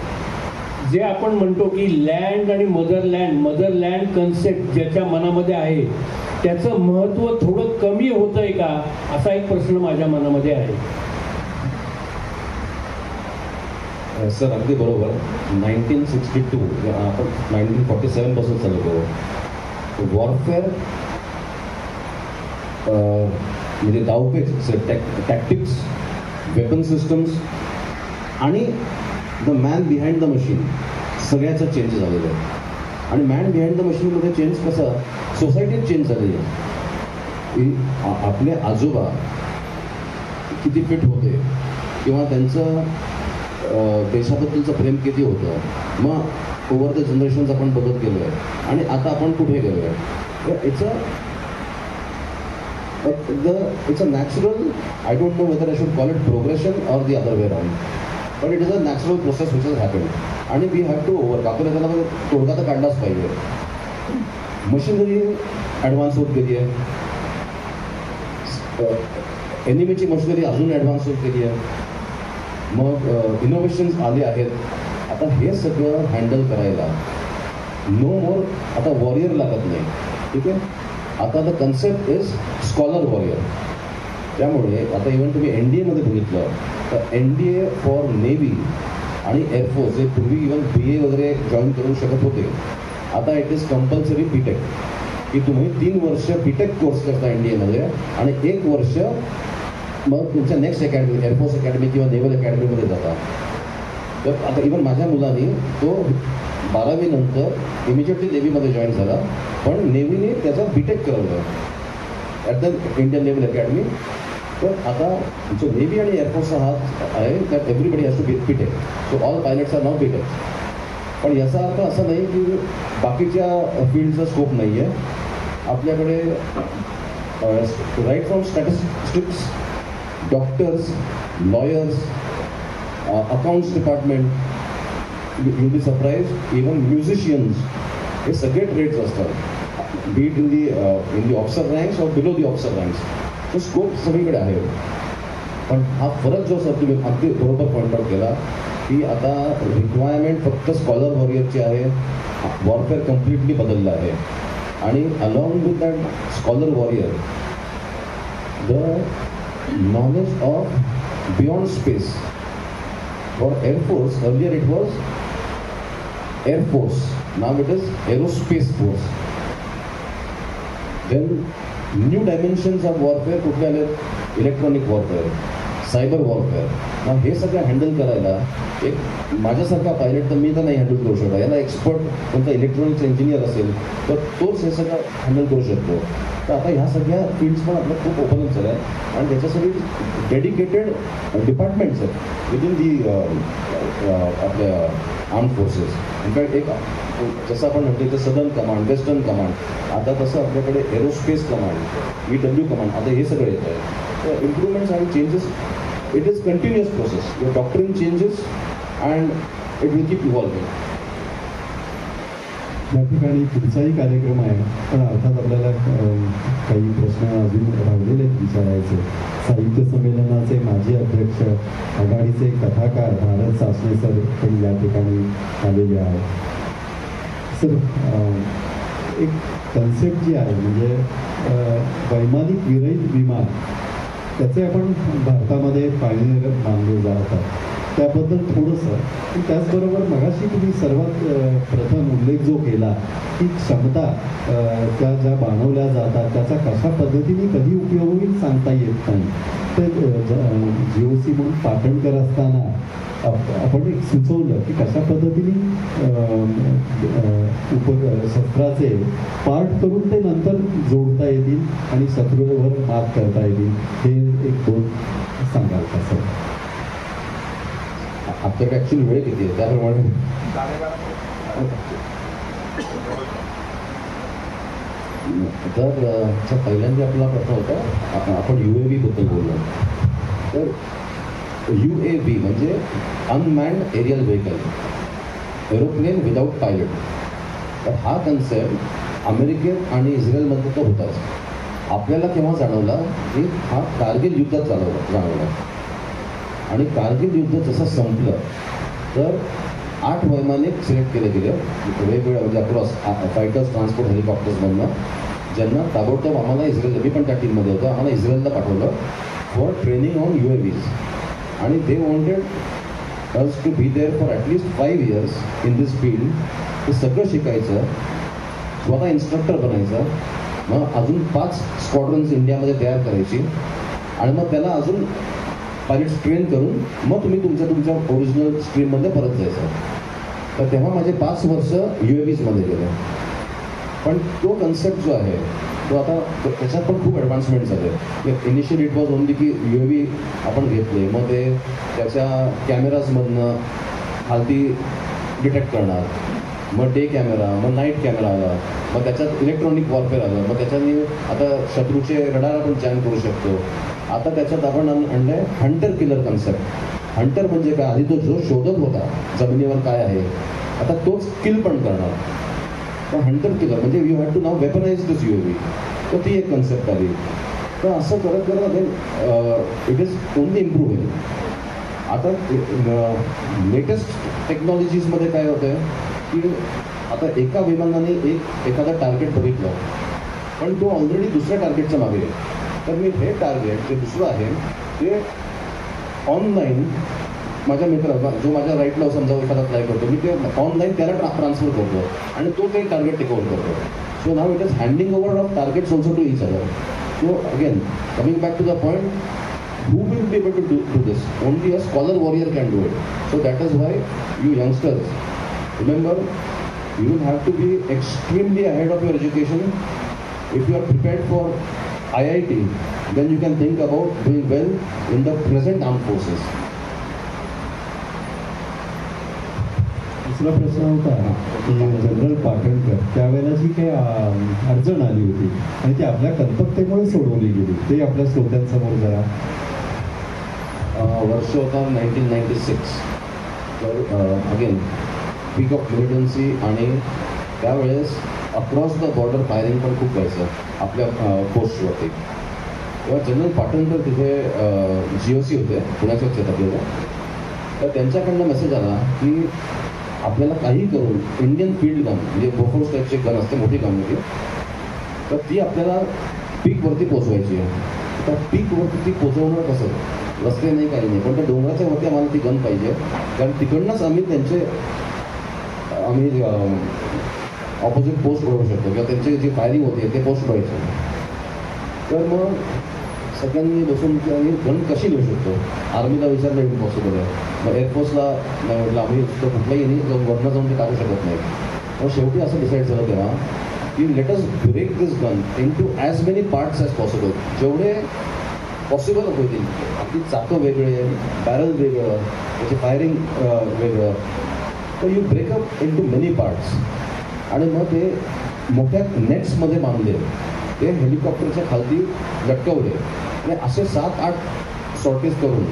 S4: जे आपण म्हणतो की लँड आणि मदरलँड कन्सेप्ट ज्याच्या मनामध्ये आहे त्याचं महत्त्व थोडं कमी होतंय का, असा एक प्रश्न माझ्या मनामध्ये आहे.
S3: सर अगदी बरोबर. 1962 आपण 1947 पासून चालू करू. वॉरफेअर म्हणजे डावपेच, टॅक्टिक्स, वेपन सिस्टम्स आणि the man behind the machine सगळ्याचं चेंज झालेलं आहे. आणि मॅन बिहाइंड द मशीनमध्ये चेंज कसं, सोसायटीत चेंज झालेली आहे. आपले आजोबा किती फिट होते किंवा त्यांचं देशाबद्दलचं प्रेम किती होतं, मग ओव्हर द जनरेशन्स आपण बघत गेलो आहे आणि आता आपण कुठे गेलो आहे. It's a natural, I don't know whether I should call it progression or the other way round, but it is a natural process which is happen. आणि वी हॅव टू ओव्हर, आपण त्याला तोडगा तर काढलाच पाहिजे. मशिनरी ॲडव्हान्स होत गेली आहे, एनिमीची machinery अजून ॲडव्हान्स होत गेली आहे, मग इनोव्हेशन्स आले आहेत. आता हे सगळं हँडल करायला नो मोर आता वॉरियर लागत नाही. ठीक आहे, आता the concept is scholar warrior. त्यामुळे आता इव्हन तुम्ही NDAमध्ये बघितलं तर NDA फॉर नेव्ही आणि एअरफोर्स जे पूर्वी इव्हन BA वगैरे जॉईन करू शकत होते, आता इट इज कंपल्सरी BTech, की तुम्ही 3 वर्ष BTech कोर्स करता NDAमध्ये आणि 1 वर्ष मग तुमच्या नेक्स्ट अकॅडमी, एअरफोर्स अकॅडमी किंवा नेव्हल अकॅडमीमध्ये जाता. तर आता इव्हन माझ्या मुलांनी तो 12वी नंतर इमिजिएटली नेव्हीमध्ये जॉईन झाला, पण नेव्हीने त्याचा BTech करवलं at the Indian naval academy. तर आता जो नेव्ही आणि एअरफोर्सचा हात आहे that everybody has to be BTech. So all pilots are not BTech. पण याचा अर्थ असा नाही की बाकीच्या फील्डचा स्कोप नाही आहे. आपल्याकडे right from statistics, doctors, lawyers, accounts department, you be surprise, even musicians, हे सगळे ट्रेड्स असतात, be it in the officer ranks or below the officer ranks. तो स्कोप सगळीकडे आहे. पण हा फरक जो सर तुम्ही अगदी बरोबर पॉईंट आउट केला की आता रिक्वायरमेंट फक्त स्कॉलर वॉरियरची आहे, वॉरफेअर कम्प्लिटली बदललं आहे. आणि along with that scholar warrior the knowledge of beyond space. For Air Force, earlier it was Air Force, now it is Aerospace Force. Then new dimensions of warfare कुठले आले? Electronic warfare, cyber warfare. मग हे सगळं handle करायला एक माझ्यासारखा pilot तर मी तर नाही हँडल करू शकतो. याला एक्सपर्ट कोणता इलेक्ट्रॉनिक्स इंजिनियर असेल तर तोच हे सगळं हँडल करू शकतो. तर आता ह्या सगळ्या फील्ड्स पण आपल्या खूप ओपनच झाल्या आहेत आणि त्याच्यासाठी डेडिकेटेड डिपार्टमेंट्स आहेत विदिन दी आपल्या आर्म फोर्सेस. इनफॅक्ट एक जसं आपण म्हणतो इथं सदर्न कमांड, वेस्टर्न कमांड, आता तसं आपल्याकडे एरोस्पेस कमांड, EW कमांड, आता हे सगळं येत आहे. तर इम्प्रूव्हमेंट्स आणि changes, it is continuous process. Your doctrine changes and it will keep evolving.
S2: या ठिकाणी पुढचाही कार्यक्रम आहे, पण अर्थात आपल्याला काही प्रश्न अजून राहिलेले आहेत विचारायचे. साहित्य संमेलनाचे माजी अध्यक्ष, आघाडीचे कथाकार भारत सासणे सर पण या ठिकाणी आलेले आहेत. सर, एक कन्सेप्ट जी आहे म्हणजे वैमानिक विरहित विमान, त्याचे आपण भारतामध्ये पायनियर मानले जातात, त्याबद्दल थोडंसं. पण त्याचबरोबर मगाशी तुम्ही सर्वात प्रथम उल्लेख जो केला की क्षमता त्या ज्या बाणवल्या जातात त्याचा कशा पद्धतीने कधी उपयोग होईल सांगता येत नाही. तर GOC म्हणून पाटणकर असताना आपण एक सुचवलं की कशा पद्धतीने शस्त्राचे पार्ट करून ते नंतर जोडता येतील आणि शत्रूवर मात करता येतील. हे एक दोन सांगाल का सर?
S3: आपल्याकडे ॲक्च्युली वेळ किती आहे त्याप्रमाणे तर पहिल्यांदा आपला प्रश्न होता, आपण UAV बद्दल बोललो. तर UAV म्हणजे unmanned aerial vehicle, aeroplane without pilot. तर हा कन्सेप्ट अमेरिकेत आणि इस्रायलमध्ये तर होताच. आपल्याला केव्हा जाणवला की हा कारगिल युद्धात जाणवला. आणि कारगिल युद्ध जसं संपलं तर 8 वैमानिक सिलेक्ट केले गेले वेगवेगळ्या म्हणजे अक्रॉस फायटर्स, ट्रान्सपोर्ट, हेलिकॉप्टर्समधनं, ज्यांना ताबडतोब आम्हाला इस्रायल, मी पण त्या टीममध्ये होतो, आम्हाला इस्रायलला पाठवलं फॉर ट्रेनिंग ऑन UAVs. आणि they wanted us to be there for at least 5 years in this field. हे सगळं शिकायचं, स्वतः इन्स्ट्रक्टर बनायचं, मग अजून 5 स्क्वॉड्रन्स इंडियामध्ये तयार करायची आणि मग त्याला अजून पायलट्स ट्रेन करून मग तुम्ही तुमच्या ओरिजिनल स्ट्रीममध्ये परत जायचं. तर तेव्हा माझे 5 वर्ष UAVsमध्ये गेले. पण तो कन्सेप्ट जो आहे तो आता त्याच्यात पण खूप ॲडव्हान्समेंट झाले. इनिशियली इट वॉज ओनली की UAV आपण घेतले, मग ते त्याच्या कॅमेराजमधनं खालती डिटेक्ट करणार, मग डे कॅमेरा, मग नाईट कॅमेरा आला, मग त्याच्यात इलेक्ट्रॉनिक वॉरफेअर आलं, मग त्याच्याने आता शत्रूचे रडार आपण जॅम करू शकतो. आता त्याच्यात आपण आणलंय हंटर किलर कन्सेप्ट. हंटर म्हणजे काय? आधी तो जो शोधत होता जमिनीवर काय आहे, आता तोच किल पण करणार. तर हंटर किलर म्हणजे you have to now weaponise this UAV. तर ती एक कन्सेप्ट आली. तर असं करत करत इट इज ओनली इम्प्रूव्हिंग. आता लेटेस्ट टेक्नॉलॉजीजमध्ये काय होतं आहे की आता एका विमानाने एखादा टार्गेट बघितलं, पण तो ऑलरेडी दुसऱ्या टार्गेटच्या मागे आहे. तर मी हे टार्गेट जे दुसरं आहे ते ऑनलाईन माझ्या मित्राला, जो माझ्या राईटला समजा एखादा फ्लाय करतो, मी ते ऑनलाईन त्याला ट्रान्सफर करतो आणि तो ते टार्गेट टेक ओव्हर करतो. So now it is handing over of targets also to each other. So again coming back to the point, who will be able to do this? Only a scholar warrior can do it. So that is why you youngsters, remember, you will have to be extremely ahead of your education. If you are prepared for IIT, then you can think about doing well in the present armed forces.
S2: दुसरा प्रश्न होता की general Patankar त्यावेळेला जी काही अडचण आली होती आणि ती आपल्या कल्पकतेमुळे सोडवली गेली, ते आपल्या श्रोत्यांसमोर जरा.
S3: वर्ष होता 1996. तर अगेन पीक ऑफ मिलिटन्सी आणि त्यावेळेस अक्रॉस द बॉर्डर फायरिंग पण खूप व्हायचं आपल्या पोस्टवरती. तेव्हा जनरल पाटणकर तिथे GOC होते, पुण्याच्याच आहेत आपल्याला. तर त्यांच्याकडनं मेसेज आला की आपल्याला काही करून इंडियन फील्ड गन म्हणजे बोफोर्स टाईपची गन असते, मोठी गन होती, तर ती आपल्याला पीकवरती पोचवायची आहे. तर पीकवरती ती पोचवणं कसं? रस्ते नाही, काही नाही, पण त्या डोंगराच्या वरती आम्हाला ती गन पाहिजे, कारण तिकडनंच आम्ही ऑपोजिट पोस्ट उडवू शकतो किंवा त्यांची जी फायरिंग होती ते पोस्ट उडवायचे. तर मग सगळ्यांनी बसून गन कशी लिहू शकतो. आर्मीला विचारलं इम्पॉसिबल आहे. मग एअरफोर्सला नाही म्हटलं आम्ही कुठल्याही नाही वरनं जाऊन ते टाकू शकत नाही. मग शेवटी असं डिसाईड झालं तेव्हा की let us break this gun into as many parts as possible. जेवढे पॉसिबल होतील. आपली चाकं वेगळे, बॅरल वेगळं, त्याचे फायरिंग वेगळं. तर you break up into many parts आणि मग ते मोठ्या नेट्समध्ये बांधले. ते हेलिकॉप्टरच्या खालती लटकवले आणि असे 7-8 सॉर्टेज करून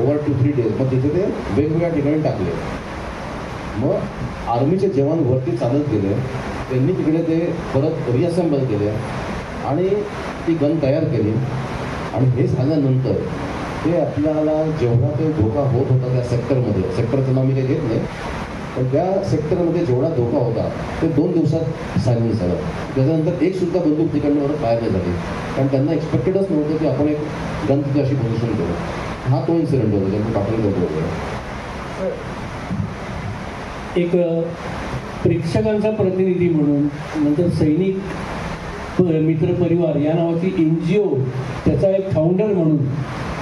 S3: ओव्हर 2-3 डेज मग तिथे ते वेगवेगळ्या ठिकाणी टाकले. मग आर्मीचे जवान वरती चालत गेले. त्यांनी तिकडे ते परत रिअसेंबल केले आणि ती गन तयार केली. आणि हे झाल्यानंतर ते आपल्याला जेवढा ते धोका होत होता त्या सेक्टरमध्ये, सेक्टरचं नाव मी काही घेत नाही, पण त्या सेक्टरमध्ये जेवढा धोका होता ते 2 दिवसात सायलेन्स झालं. त्याच्यानंतर एक सुद्धा बंदूक तिकडनं परत फायर नाही झाली. कारण त्यांना एक्सपेक्टेडच नव्हतं की आपण एक गन तिथे अशी पोझिशन करू. हा तो इन्सिडेंट होता ज्यांनी पाठवलं होतं.
S4: एक प्रेक्षकांचा प्रतिनिधी म्हणून, नंतर सैनिक मित्र परिवार या नावाची NGO त्याचा एक फाउंडर म्हणून,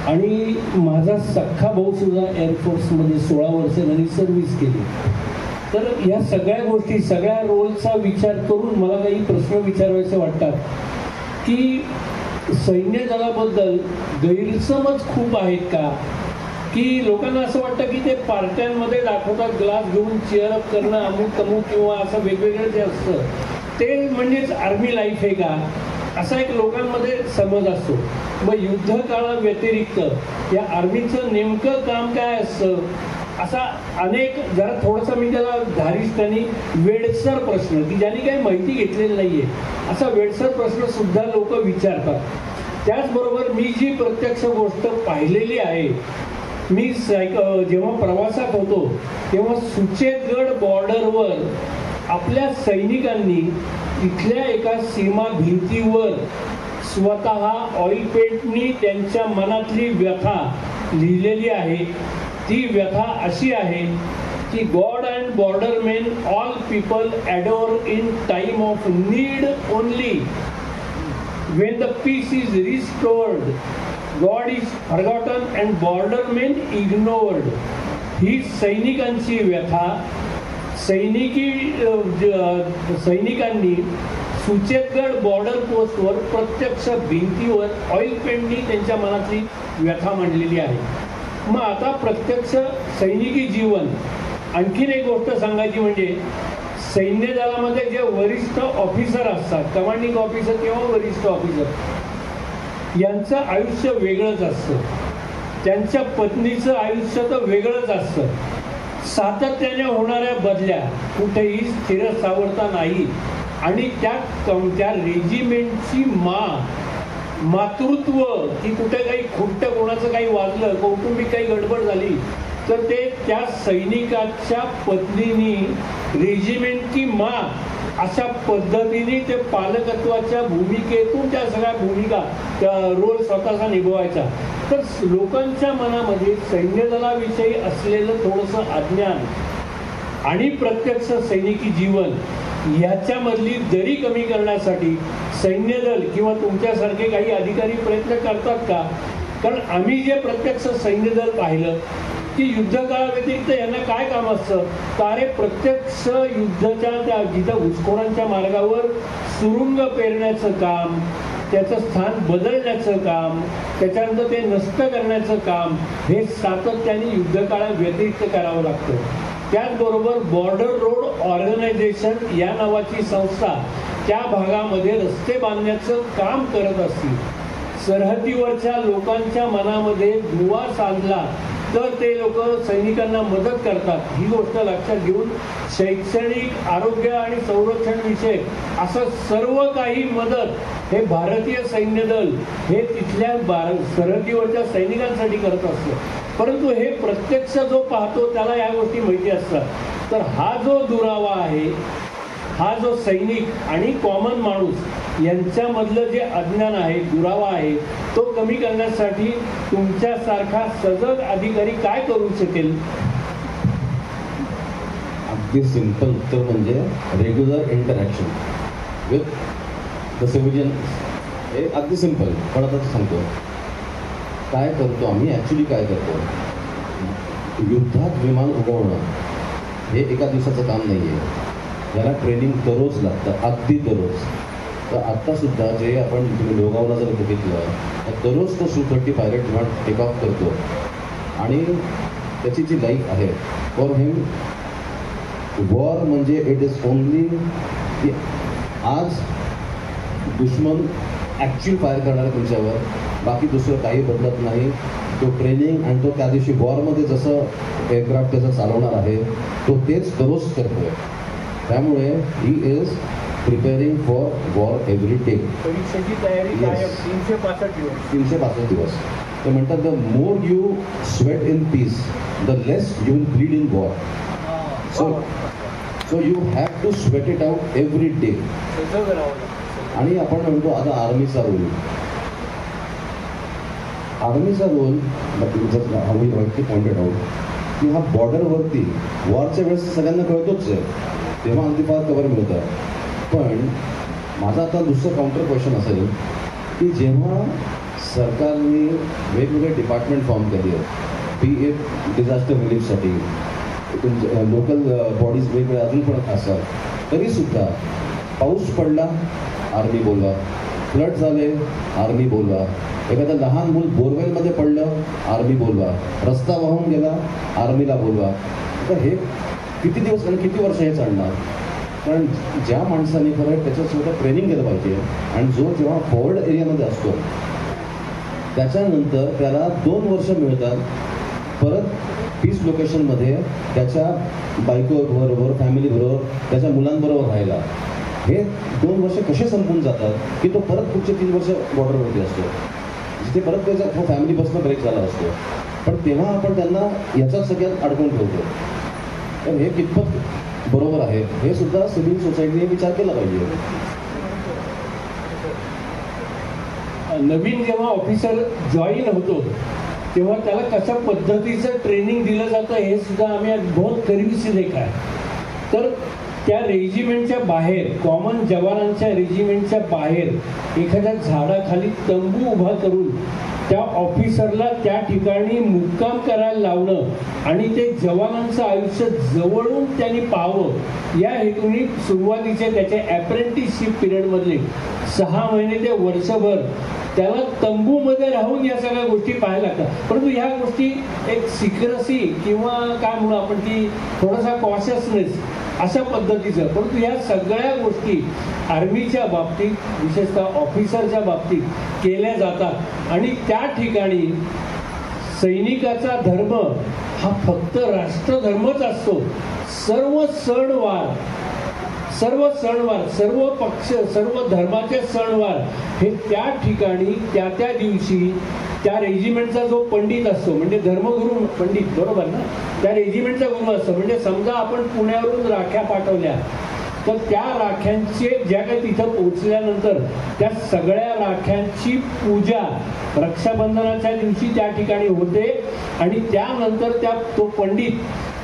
S4: आणि माझा सख्खा भाऊ सुद्धा एअरफोर्समध्ये 16 वर्ष त्यांनी सर्व्हिस केली. तर या सगळ्या गोष्टी, सगळ्या रोलचा विचार करून मला काही प्रश्न विचारायचे वाटतात की सैन्य दलाबद्दल गैरसमज खूप आहेत का, की लोकांना असं वाटतं की ते पार्ट्यांमध्ये दाखवतात ग्लास घेऊन चेअरअप करणं, अमुक तमुक किंवा असं वेगवेगळं जे असतं ते म्हणजेच आर्मी लाईफ आहे का, असा एक लोकांमध्ये समज असतो. मग युद्ध काळाव्यतिरिक्त या आर्मीचं नेमकं काम काय असतं, असा अनेक जरा थोडासा मी त्याला धारिष्टाने वेडसर प्रश्न की ज्यांनी काही माहिती घेतलेली नाहीये असा वेडसर प्रश्न सुद्धा लोक विचारतात. त्याचबरोबर मी जी प्रत्यक्ष गोष्ट पाहिलेली आहे, मी जेव्हा प्रवासात होतो तेव्हा सुचेतगड बॉर्डरवर आपल्या सैनिकांनी इथल्या एका सीमा भिंतीवर स्वतः ऑइल पेंटनी त्यांच्या मनातली व्यथा लिहिलेली आहे. ती व्यथा अशी आहे की god and border men all people adore in time of need only. when the peace is restored, God is forgotten and border men ignored. ही सैनिकांची व्यथा सैनिकांनी सुचेतगड बॉर्डर पोस्टवर प्रत्यक्ष भिंतीवर ऑइल पेंटनी त्यांच्या मनातली व्यथा मांडलेली आहे. मग आता प्रत्यक्ष सैनिकी जीवन, आणखीन एक गोष्ट सांगायची म्हणजे सैन्य दलामध्ये जे वरिष्ठ ऑफिसर असतात, कमांडिंग ऑफिसर किंवा वरिष्ठ ऑफिसर, यांचं आयुष्य वेगळंच असतं. त्यांच्या पत्नीचं आयुष्य तर वेगळंच असतं. सातत्याने होणाऱ्या बदल्या कुठेही स्थिरस्थावरता नाही. आणि त्या रेजिमेंटची मातृत्व की कुठे काही खुट्ट कोणाचं काही वाजलं, कौटुंबिक काही गडबड झाली तर ते त्या सैनिकाच्या पत्नीनी रेजिमेंटची अशा पद्धतीने ते पालकत्वाच्या भूमिकेतून त्या सगळ्या भूमिका रोल स्वतःचा निभवायचा. तर लोकांच्या मनामध्ये सैन्य दलाविषयी असलेलं थोडंसं अज्ञान आणि प्रत्यक्ष सैनिकी जीवन ह्याच्यामधली दरी कमी करण्यासाठी सैन्य दल किंवा तुमच्यासारखे काही अधिकारी प्रयत्न करतात का? कारण आम्ही जे प्रत्यक्ष सैन्य दल पाहिलं की युद्धकाळाव्यतिरिक्त यांना काय काम असतं, तर प्रत्यक्ष युद्धाच्या त्या जिथं घुसखोरांच्या मार्गावर सुरुंग पेरण्याचं काम, त्याचं स्थान बदलण्याचं काम, त्याच्यानंतर ते नष्ट करण्याचं काम हे सातत्याने युद्धकाळाव्यतिरिक्त करावं लागतं. त्याचबरोबर बॉर्डर रोड ऑर्गनायझेशन या नावाची संस्था त्या भागामध्ये रस्ते बांधण्याचं काम करत असतील. सरहद्दीवरच्या लोकांच्या मनामध्ये दुवा साधला तर ते लोक सैनिकांना मदत करतात. ही गोष्ट लक्षात घेऊन शैक्षणिक, आरोग्य आणि संरक्षण विषयक असं सर्व काही मदत हे भारतीय सैन्य दल हे तिथल्या सरहद्दीवरच्या सैनिकांसाठी करत असतं. परंतु हे प्रत्यक्ष जो पाहतो त्याला या गोष्टी माहिती असतात. तर हा जो दुरावा आहे, हा जो सैनिक आणि कॉमन माणूस यांच्यामधलं जे अज्ञान आहे, दुरावा आहे, तो कमी करण्यासाठी तुमच्यासारखा सजग अधिकारी काय करू शकेल?
S3: अगदी सिंपल उत्तर म्हणजे regular interaction with the civilian हे अगदी सिम्पल, पण आता सांगतो काय करतो आम्ही. ॲक्च्युली काय करतो, युद्धात विमान उडवणं हे एका दिवसाचं काम नाही आहे. याला ट्रेनिंग दररोज लागतं, अगदी दररोज. तर आत्तासुद्धा जे आपण तुम्ही लोगावला जर बघितलं तर दररोज तो Su-30 पायलट विमान टेक ऑफ करतो आणि त्याची जी लाईफ आहे फॉर हिम वॉर म्हणजे इट इज ओनली की आज दुश्मन ॲक्च्युअल फायर करणार आहे तुमच्यावर, बाकी दुसरं काही बदलत नाही. तो ट्रेनिंग आणि तो त्या दिवशी वॉरमध्ये जसं एअरक्राफ्ट त्याचं चालवणार आहे तो तेच दररोज करतो आहे. त्यामुळे he is preparing for war every day.
S4: परीक्षेची तयारी कायम
S3: 365 दिवस. ते म्हणतात the more you sweat in peace the less you will bleed in war. So you have to sweat it out every day. आणि आपण म्हणतो आता आर्मीचा रोल, आर्मीचा रोल जर पॉइंटेड आउट की हा बॉर्डरवरती वॉरच्या वेळेस सगळ्यांना कळतोच आहे, तेव्हा अगदी फार कव्हर मिळतं. पण माझा आता दुसरं काउंटर क्वेश्चन असेल की जेव्हा सरकारने वेगवेगळे डिपार्टमेंट फॉर्म केले आहेत, बी इट डिझास्टर रिलीफसाठी, लोकल बॉडीज वेगवेगळे अजून पण असतात, तरीसुद्धा पाऊस पडला आर्मी बोलवा, फ्लड झाले आर्मी बोलवा, एखादं लहान मूल बोरवेलमध्ये पडलं आर्मी बोलवा, रस्ता वाहून गेला आर्मीला बोलवा. तर हे किती दिवस आणि किती वर्ष हे चालणार. कारण ज्या माणसाने खरं त्याच्यासोबत ट्रेनिंग केलं पाहिजे आणि जो जेव्हा फॉरवर्ड एरियामध्ये असतो त्याच्यानंतर त्याला 2 वर्ष मिळतात परत पीस लोकेशनमध्ये त्याच्या बायकोबरोबर, फॅमिलीबरोबर, त्याच्या मुलांबरोबर राहायला. हे 2 वर्ष कसे संपून जातात की तो परत पुढचे 3 वर्ष बॉर्डरवरती असतो, जिथे परत त्याचा फॅमिलीपासून ब्रेक झाला असतो. पण तेव्हा आपण त्यांना याच्यात सगळ्यात अडकून ठेवतो. तर हे कितपत बरोबर आहे हे सुद्धा सिव्हिल सोसायटीने विचार केला पाहिजे.
S4: नवीन जेव्हा ऑफिसर जॉईन होतो तेव्हा त्याला कशा पद्धतीचं ट्रेनिंग दिलं जातं हे सुद्धा आम्ही बहुत करीब से देखा आहे. तर त्या रेजिमेंटच्या बाहेर, कॉमन जवानांच्या रेजिमेंटच्या बाहेर एखाद्या झाडाखाली तंबू उभा करून त्या ऑफिसरला त्या ठिकाणी मुक्काम करायला लावणं आणि ते जवानांचं आयुष्य जवळून त्यांनी पाहावं या हेतूने सुरुवातीचे त्याचे अप्रेंटिसशिप पिरियडमधले 6 महिने ते वर्षभर त्याला तंबूमध्ये राहून या सगळ्या गोष्टी पाहायला लागतात. परंतु ह्या गोष्टी एक सिक्रेसी किंवा काय म्हणू आपण ती थोडासा कॉशियसनेस अशा पद्धतीचं, परंतु ह्या सगळ्या गोष्टी आर्मीच्या बाबतीत विशेषतः ऑफिसरच्या बाबतीत केल्या जातात. आणि त्या ठिकाणी सैनिकाचा धर्म हा फक्त राष्ट्रधर्मच असतो. सर्व सणवार, सर्व पक्ष, सर्व धर्माचे सणवार हे त्या ठिकाणी त्या त्या दिवशी त्या रेजिमेंटचा जो पंडित असतो, म्हणजे धर्मगुरू पंडित, बरोबर ना, त्या रेजिमेंटचा गुरु असतो. म्हणजे समजा आपण पुण्यावरून राख्या पाठवल्या तर त्या राख्यांचे ज्या काही तिथं पोहोचल्यानंतर त्या सगळ्या राख्यांची पूजा रक्षाबंधनाच्या दिवशी त्या ठिकाणी होते आणि त्यानंतर तो पंडित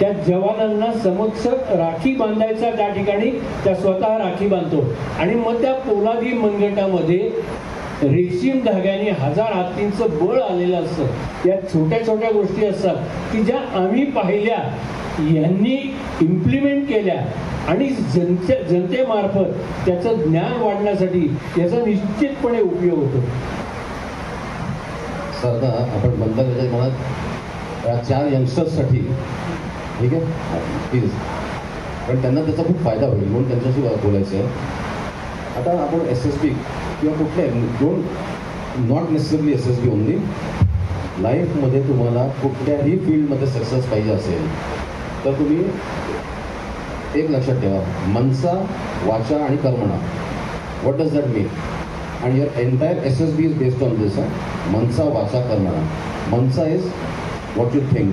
S4: त्या जवानांना समक्ष राखी बांधायचा, त्या ठिकाणी त्या स्वतः राखी बांधतो आणि मग त्या पोलादी मनगटामध्ये रेशीम धाग्याने 1000 हत्तींचं बळ आलेलं असतं. त्या छोट्या छोट्या गोष्टी असतात की ज्या आम्ही पाहिल्या, यांनी इम्प्लिमेंट केल्या आणि जनतेमार्फत त्याचं ज्ञान वाढण्यासाठी याचा निश्चितपणे उपयोग होतो.
S3: सरदा आपण बंद त्याच्या मनात या 4 यंगस्टर्ससाठी, ठीक आहे प्लीज, पण त्यांना त्याचा खूप फायदा होईल म्हणून त्यांच्याशी बोलायचं आहे. आता आपण SSB किंवा कुठल्या नॉट नेसेसरली SSB ओनली, लाईफमध्ये तुम्हाला कुठल्याही फील्डमध्ये सक्सेस पाहिजे असेल तर तुम्ही एक लक्षात ठेवा, मनसा, वाचा आणि कर्मणा. What does that mean? आणि your entire SSB is based on this. मनसा, वाचा, कर्मणा. मनसा is what you think,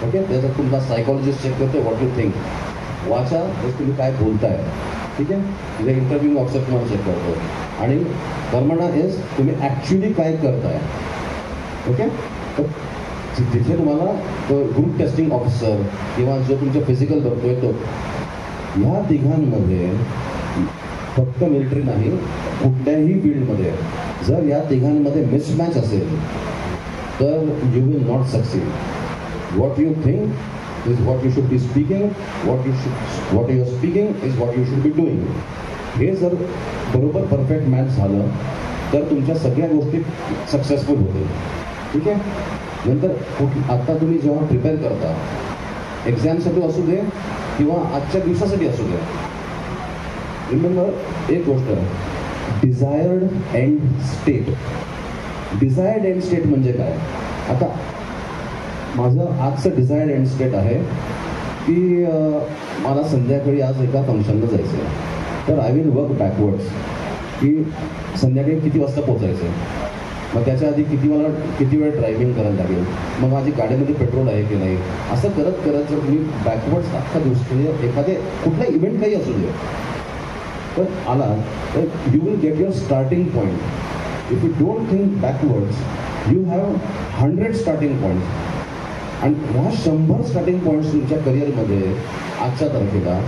S3: okay, त्याच्यात तुमचा सायकॉलॉजिस्ट चेक करतो व्हॉट यू थिंक. वाचा हेच तुम्ही काय बोलताय, ठीक आहे, म्हणजे इंटरव्ह्यू ऑफिसर तुम्हाला चेक करतो. आणि कर्मणा इज तुम्ही ॲक्च्युली काय करताय, ओके. तर तिथे तुम्हाला ग्रुप टेस्टिंग ऑफिसर किंवा जो तुमचं फिजिकल करतोय तो, ह्या तिघांमध्ये फक्त मिलिटरी नाही, कुठल्याही फील्डमध्ये जर या तिघांमध्ये मिसमॅच असेल तर you will not succeed. What you think is what you should be speaking, what you are speaking is what you should be doing. हे जर बरोबर परफेक्ट मॅच झालं तर तुमच्या सगळ्या गोष्टी सक्सेसफुल होतील. ठीक आहे. नंतर आता तुम्ही जेव्हा प्रिपेअर करता एक्झामसाठी असू दे किंवा आजच्या दिवसासाठी असू दे, रिमेंबर एक गोष्ट, desired end state. Desired end state म्हणजे काय? आता माझं आजचं डिझायर्ड एंड स्टेट आहे की मला संध्याकाळी आज एका फंक्शनला जायचं आहे, तर आय विल वर्क बॅकवर्ड्स की संध्याकाळी किती वाजता पोचायचं आहे, मग त्याच्या आधी किती वेळ ड्रायव्हिंग करायला लागेल, मग माझी गाडीमध्ये पेट्रोल आहे की नाही, असं करत करत जर तुम्ही बॅकवर्ड्स अख्खा दिवस म्हणजे एखादे कुठला इव्हेंट काही असू दे तर आला तर you will get your starting point. If you don't think बॅकवर्ड्स you have 100 starting points. आणि ह्या 100 स्टार्टिंग पॉईंट्स तुमच्या करिअरमध्ये आजच्या तारखेला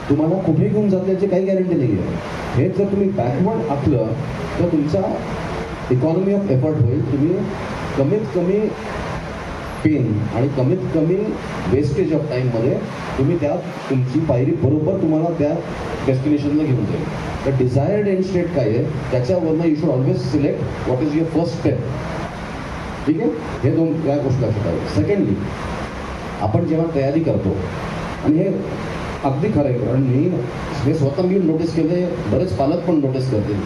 S3: तुम्हाला कुठे घेऊन जाते याची काही गॅरंटी नाही आहे. हे जर तुम्ही बॅकवर्ड आखलं तर तुमचा इकॉनॉमी ऑफ एफर्ट होईल. तुम्ही कमीत कमी पेन आणि कमीत कमी वेस्टेज ऑफ टाईममध्ये तुम्ही तुमची पायरी बरोबर तुम्हाला त्या डेस्टिनेशनला घेऊन जाईल. तर डिझायर्ड एंड स्टेट काय आहे त्याच्यावरनं you should always select what is your first step. ठीक आहे. हे दोन या गोष्टी लक्षात आल्या. सेकंडली, आपण जेव्हा तयारी करतो, आणि हे अगदी खरं आहे कारण हे स्वतः मी नोटीस केले, बरेच पालक पण नोटीस करतील.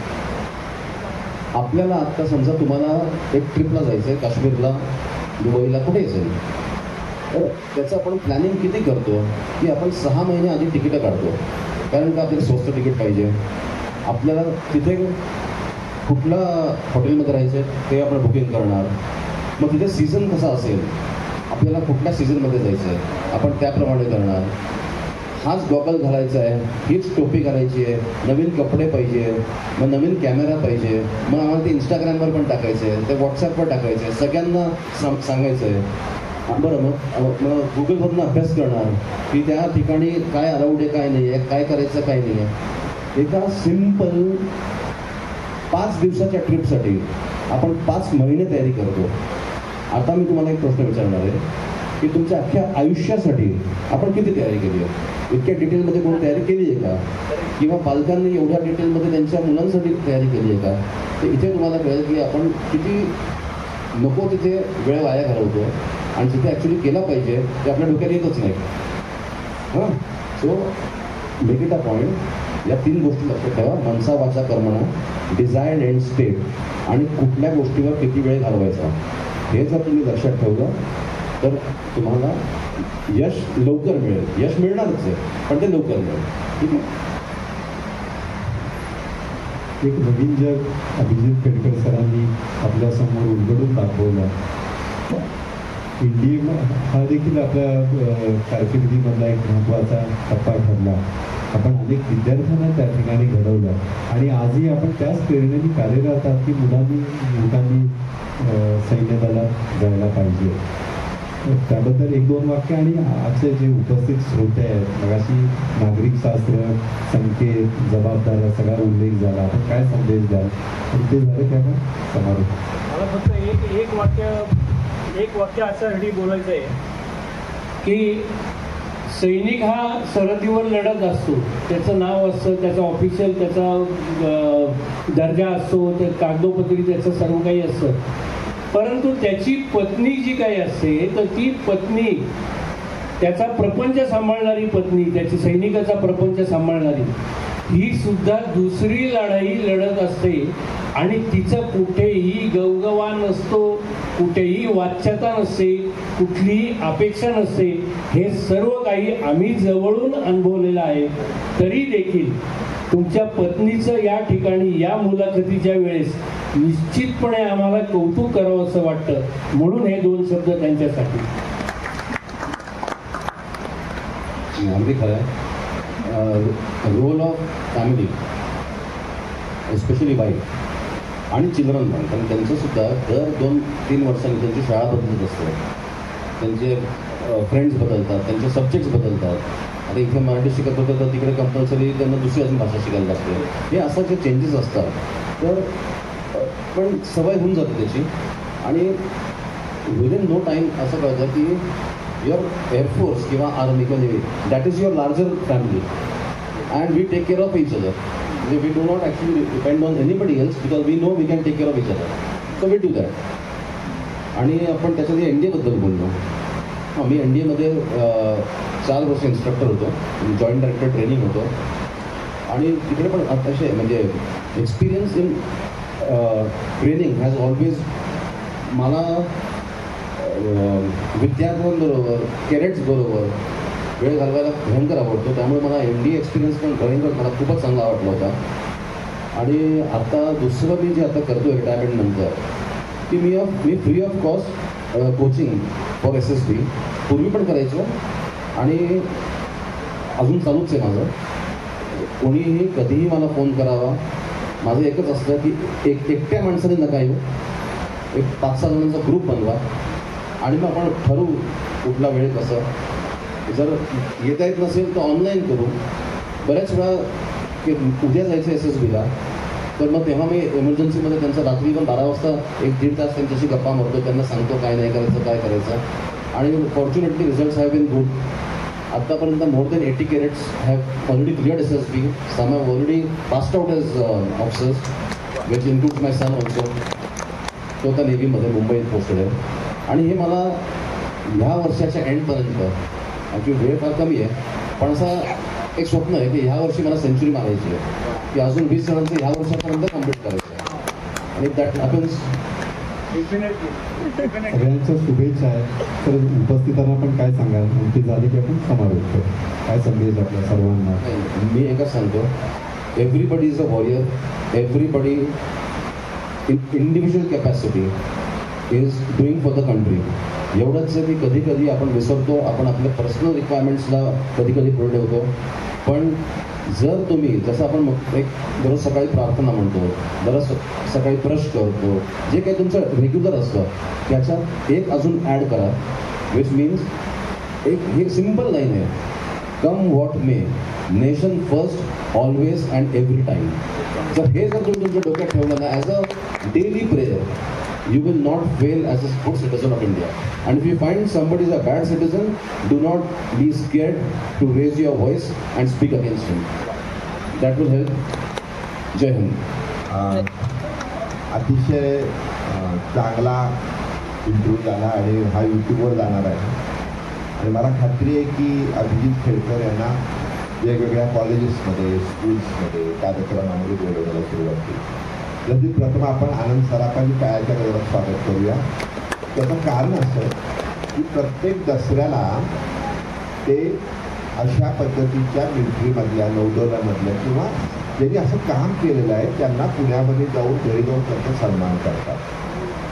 S3: आपल्याला आत्ता समजा तुम्हाला एक ट्रिपला जायचं आहे, काश्मीरला, दुबईला, कुठेही जाईल, तर त्याचं आपण प्लॅनिंग किती करतो की आपण 6 महिने आधी तिकीटं काढतो. कारण का आपल्याला स्वस्त तिकीट पाहिजे, आपल्याला तिथे कुठल्या हॉटेलमध्ये राहायचं आहे ते आपण बुकिंग करणार, मग तिथे सीझन कसा असेल, आपल्याला कुठल्या सीझनमध्ये जायचं आहे आपण त्याप्रमाणे करणार, हाच गॉगल घालायचा आहे, हीच टोपी घालायची आहे, नवीन कपडे पाहिजे, मग नवीन कॅमेरा पाहिजे, मग आम्हाला ते इंस्टाग्रामवर पण टाकायचं आहे, ते व्हॉट्सॲपवर टाकायचं आहे, सगळ्यांना सांगायचं आहे. बरं, मग गुगलमधून अभ्यास करणार की त्या ठिकाणी काय अलाउड आहे, काय नाही आहे, काय करायचं काय नाही आहे. एका सिम्पल 5 दिवसाच्या ट्रिपसाठी आपण 5 महिने तयारी करतो. आता मी तुम्हाला एक प्रश्न विचारणार आहे की तुमच्या अख्ख्या आयुष्यासाठी आपण किती तयारी केली आहे? इतक्या डिटेलमध्ये कोणी तयारी केली आहे का? किंवा पालकांनी एवढ्या डिटेलमध्ये त्यांच्या मुलांसाठी तयारी केली आहे का? तर इथे तुम्हाला कळेल की आपण किती नको तिथे वेळ वाया घालवतो आणि जिथे ॲक्च्युली केला पाहिजे ते आपल्या डोक्यात येतच नाही. हां, so make it a point. या 3 गोष्टी लक्षात ठेवा: मनसा वाचा कर्मणा, डिझायर्ड एंड स्टेट, आणि कुठल्या गोष्टीवर किती वेळ घालवायचा. हे जर तुम्ही लक्षात ठेवलं तर तुम्हाला यश लवकर मिळेल. यश मिळणारच आहे पण ते लवकर मिळेल. ठीक आहे.
S2: एक नवीन जग अभिजित खेडकर सरांनी आपल्यासमोर उलगडून दाखवलं. इंडिया हा देखील आपल्या कारकिर्दीमधला एक महत्त्वाचा टप्पा ठरला. आपण अनेक विद्यार्थ्यांना त्या ठिकाणी घडवलं आणि आजही आपण त्याच प्रेरणेने कार्यरत आहात की युवकांनी सैन्य दलात जायला पाहिजे. त्याबद्दल 1-2 वाक्य. आणि आजचे जे उपस्थित श्रोते आहेत, मगाशी नागरिक शास्त्र, संकेत, जबाबदाऱ्या सगळा उल्लेख झाला, आपण काय संदेश द्याल? आणि ते झालं की आपण समारोप.
S4: मला फक्त एक वाक्य अशासाठी बोलायचं आहे की सैनिक हा सरहद्दीवर लढत असतो, त्याचं नाव असतं, त्याचा ऑफिशियल त्याचा दर्जा असतो, त्या कागदोपत्री त्याचं सर्व काही असतं. परंतु त्याची पत्नी जी काही असते तर ती पत्नी, त्याचा प्रपंच सांभाळणारी पत्नी, त्याची सैनिकाचा प्रपंच सांभाळणारी, ही सुद्धा दुसरी लढाई लढत असते आणि तिचं कुठेही गवगवा नसतो, कुठेही वाच्यता नसते, कुठलीही अपेक्षा नसते. हे सर्व काही आम्ही जवळून अनुभवलेलं आहे. तरी देखील तुमच्या पत्नीचं या ठिकाणी या मुलाखतीच्या वेळेस निश्चितपणे आम्हाला कौतुक करावं असं वाटतं. म्हणून हे 2 शब्द त्यांच्यासाठी.
S3: अगदी खरं आहे. Role of family, especially wife आणि चिल्ड्रन पण, कारण त्यांचंसुद्धा दर 2-3 वर्षांनी त्यांची शाळा बदलत असते, त्यांचे फ्रेंड्स बदलतात, त्यांचे सब्जेक्ट्स बदलतात आता इथे मराठी शिकत होतं तर तिकडे कंपल्सरी त्यांना दुसरी अजून भाषा शिकायला लागते. हे असं जे चेंजेस असतात तर पण सवय होऊन जाते त्याची. आणि विदिन नो टाईम असं कळतं की युअर एअरफोर्स किंवा आर्मी किंवा navy that is your larger family and we take care of each other. म्हणजे we do not actually depend on anybody else because we know we can take care of each other. So we do that. आणि आपण त्याच्यात N D एबद्दल बोललो. हां, मी N D एमध्ये 4 वर्ष instructor होतो, joint director training होतो. आणि तिकडे पण असे म्हणजे experience in training has always मला विद्यार्थ्यांबरोबर कॅडेट्सबरोबर वेळ घालवायला भयंकर आवडतो. त्यामुळे मला एन डी एक्सपिरियन्स पण भयंकर मला खूपच चांगला वाटला होता. आणि आता दुसरं मी जे आता करतो आहे रिटायरमेंटनंतर की मी free of cost coaching for SSB पूर्वी पण करायचो आणि अजून चालूच आहे माझं. कोणीही कधीही मला फोन करावा. माझं एकच असतं की एकट्या माणसाने नका येऊ, एक 5-6 जणांचा ग्रुप बनवा आणि मग आपण ठरवू कुठला वेळ कसं. जर येता येत नसेल तर ऑनलाईन करू. बऱ्याच वेळा की उद्या जायचं SSBला तर मग तेव्हा मी एमर्जन्सीमध्ये त्यांचा रात्री पण 12 वाजता 1-1.5 तास त्यांच्याशी गप्पा मारतो. त्यांना सांगतो काय नाही करायचं काय करायचं. आणि fortunately results have been good. आत्तापर्यंत more than 80 cadets have already cleared SSB. Some have already passed out as officers which includes my son also. तो आता नेव्हीमध्ये मुंबईत पोस्टेड आहे. आणि हे मला ह्या वर्षाच्या एंडपर्यंत ॲक्च्युली वेळ फार कमी आहे पण असा एक स्वप्न आहे की ह्या वर्षी मला सेंचुरी मारायची आहे की अजून 20 जणांचं ह्या वर्षापर्यंत कम्प्लीट करायचं आहे. आणि दॅट हॅपन्स.
S2: सगळ्यांच्या शुभेच्छा आहेत. तर उपस्थितांना पण काय सांगाल? ती झाली की आपण समारोप करू. काय संदेश आपल्या सर्वांना?
S3: मी एकच सांगतो, everybody is a warrior. Everybody in individual capacity is doing for the country. एवढंच आहे की कधी कधी आपण विसरतो, आपण आपल्या पर्सनल रिक्वायरमेंट्सला कधी कधी पुढे ठेवतो. पण जर तुम्ही जसं आपण एक दररोज सकाळी प्रार्थना म्हणतो, दररोज सकाळी ब्रश करतो, जे काही तुमचं रेग्युलर असतं त्याच्यात एक अजून ॲड करा. विच मीन्स एक सिम्पल लाईन आहे, come what may, nation first always and every time. जर हे जर तुम्ही तुमच्या डोक्यात ठेवलं ना as a daily prayer, you will not fail as a good citizen of India. And if you find somebody is a bad citizen, do not be scared to raise your voice and speak against him. That will help. Jai Hind.
S5: अतिशय चांगला interview झाला आणि हा यूट्यूबवर जाणार आहे. आणि मला खात्री आहे की अभिजित खेडकर यांना वेगवेगळ्या कॉलेजेसमध्ये, स्कूल्समध्ये, कार्यक्रमामध्ये बोलवण्याला सुरुवात केली. जरी प्रथम आपण आनंद सराफांनी टाळ्याच्या गजरात स्वागत करूया. त्याचं कारण असं की प्रत्येक दसऱ्याला ते अशा पद्धतीच्या मिलिटरीमधल्या, नौदलामधल्या किंवा ज्यांनी असं काम केलेलं आहे त्यांना पुण्यामध्ये जाऊन घरी जाऊन त्यांचा सन्मान करतात.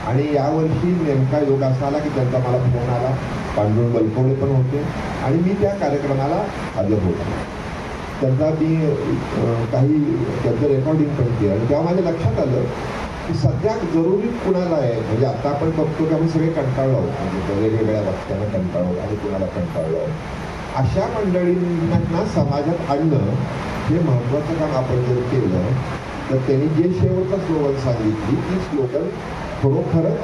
S5: आणि यावर्षी नेमका योग असा आला की त्यांचा मला फोन आला. पांडुरंग बलकवडे पण होते आणि मी त्या कार्यक्रमाला हजर होतो. त्यांचा मी काही त्यांचं रेकॉर्डिंग पण केलं आणि तेव्हा माझ्या लक्षात आलं की सगळ्यात जरुरी कुणाला आहे. म्हणजे आता आपण बघतो की आपण सगळे कंटाळलो आहोत, म्हणजे वेगवेगळ्या वक्त्यांना कंटाळलो आणि कुणाला कंटाळलो आहोत. अशा मंडळींना समाजात आणणं हे महत्त्वाचं काम आपण जर केलं तर त्यांनी जे शेवटचं स्लोगन सांगितली ती स्लोगन खरोखरच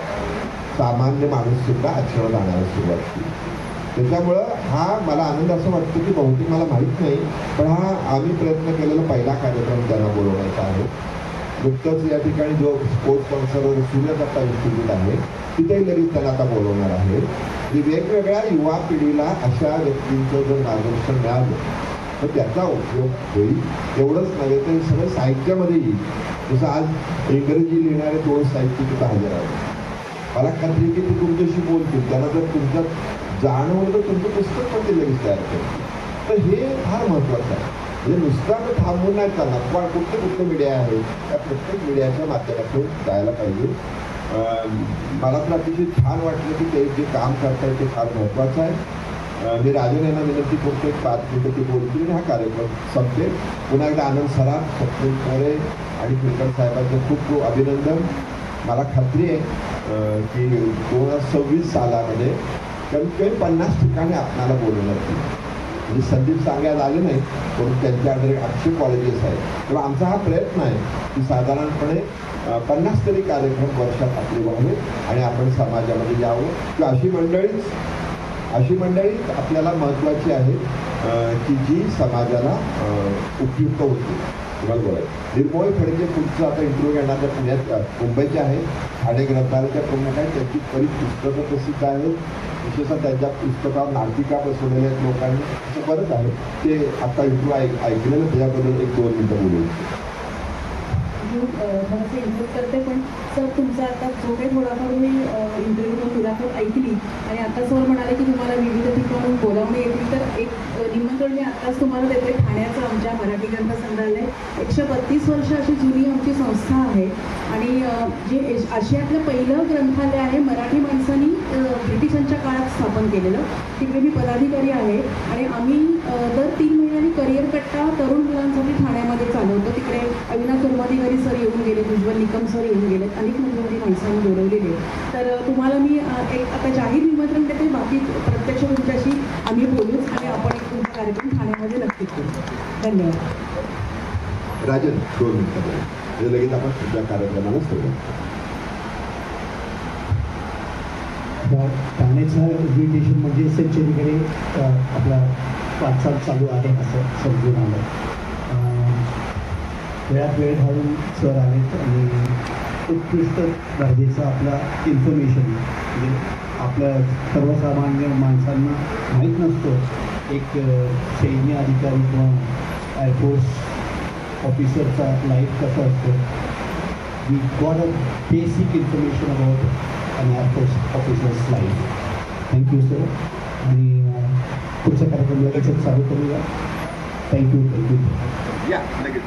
S5: सामान्य माणूससुद्धा आचरणात आणायला सुरुवात केली. त्याच्यामुळं हा मला आनंद असं वाटतं की बहुतेक मला माहीत नाही पण हा आम्ही प्रयत्न केलेला पहिला कार्यक्रम त्यांना बोलवण्याचा आहे. नुकतंच या ठिकाणी जो स्पोर्ट्स काउन्सिलर सूर्यदत्ता इन्स्टिट्यूट आहे तिथेही लगेच त्याला आता बोलवणार आहे. की वेगवेगळ्या युवा पिढीला अशा व्यक्तींचं जर मार्गदर्शन मिळालं तर त्याचा उपयोग होईल. एवढंच नव्हे तर सगळं साहित्यामध्ये येईल. जसं आज इंग्रजी लिहिणारे 2 साहित्य तिथं हजर आहेत. मला खात्री की ते तुमच्याशी बोलतील. त्यांना जर तुमच्यात जाणवलं तर तुमचं पुस्तक पण ते लगेच तयार करतील. तर हे फार महत्त्वाचं आहे. म्हणजे नुसतं थांबून नाही चालणार. पण कुठले मीडिया आहे त्या प्रत्येक मीडियाच्या माध्यमातून जायला पाहिजे. मला तर अतिशय छान वाटलं की ते जे काम करतात ते फार महत्त्वाचं आहे. मी राजन यांना विनंती करतो एक 5 मिनिटं ती बोलतील आणि हा कार्यक्रम संपेल. पुन्हा एकदा आनंद सराफ, सप्तम मोरे आणि खेडकर साहेबांचं खूप खूप अभिनंदन. मला खात्री आहे की 2026 सालामध्ये कमीत कमी 50 ठिकाणी आपल्याला बोलवण्यात येईल. म्हणजे संदीप सांगायला आले नाही, म्हणून त्यांच्या अंडर 800 कॉलेजेस आहेत. तेव्हा आमचा हा प्रयत्न आहे की साधारणपणे 50 तरी कार्यक्रम वर्षात आपले व्हावे आणि आपण समाजामध्ये यावं. किंवा अशी मंडळीच आपल्याला महत्त्वाची आहे की जी समाजाला उपयुक्त होती. तुम्हाला बोलायचं निर्मोही फडके पुढचं आता इंटरव्ह्यू घेणार त्या पुण्यात मुंबईचे आहे, ठाणे ग्रंथालयाच्या प्रमुख आहेत. त्यांची बरीच पुस्तकं प्रसिद्ध आहेत, विशेषतः त्यांच्या पुस्तकावर नाटिका बसवलेल्या आहेत लोकांनी, असं बरंच आहे. ते आता इंटरव्ह्यू ऐकलेलं त्याच्याबद्दल 1-2 मिनटं बोलू.
S6: थोडंसं इंटरव्ह्यू करते, पण सर तुमचा आता जो काही थोडाफार मी इंटरव्ह्यू मुलाखत ऐकली आणि आता सर म्हणाले की तुम्हाला विविध ठिकाणून बोलावणे येतील, तर एक निमंत्रण मी आत्ताच तुम्हाला देते. ठाण्याचं आमच्या मराठी ग्रंथ संग्रहालय 132 वर्ष अशी जुनी आमची संस्था आहे आणि जे आशियातलं पहिलं ग्रंथालय आहे, मराठी माणसांनी ब्रिटिशांच्या काळात स्थापन केलेलं. तिकडे मी पदाधिकारी आहे आणि आम्ही दर 3 महिन्यांनी करिअर कट्टा तरुण मुलांसाठी ठाण्यामध्ये चालवतो. तिकडे अविनाश धर्माधिकारी सर येऊन गेले, उज्ज्वल निकम सर येऊन गेले, अनेक मुलांनी माणसांनी बोलवलेले. तर तुम्हाला मी एक आता जाहीर निमंत्रण देते. बाकी प्रत्यक्ष तुमच्याशी आम्ही बोलूच आणि आपण एक तुमचा कार्यक्रम ठाण्यामध्ये नक्कीच करू. धन्यवाद.
S5: राजन 2 मिनिटं लगेच आपण तुमच्या कार्यक्रमाला सुरुवात.
S7: ठाण्याचं इन्व्हिटेशन म्हणजे सेंचुरीकडे आपला वाटचाल चालू आहे असं समजून आलं. वेळात वेळ घालून सर आलेत आणि उत्कृष्ट दर्जाचं आपला इन्फॉर्मेशन म्हणजे आपल्या सर्वसामान्य माणसांना माहीत नसतं एक सैन्य अधिकारी किंवा एअरफोर्स ऑफिसरचा लाईफ कसं असतं. We got a basic information about an air force officer's life. Thank you sir. आणि पुढचा कार्यक्रम लगेचच चालू करूया. थँक्यू.
S5: या लगेच.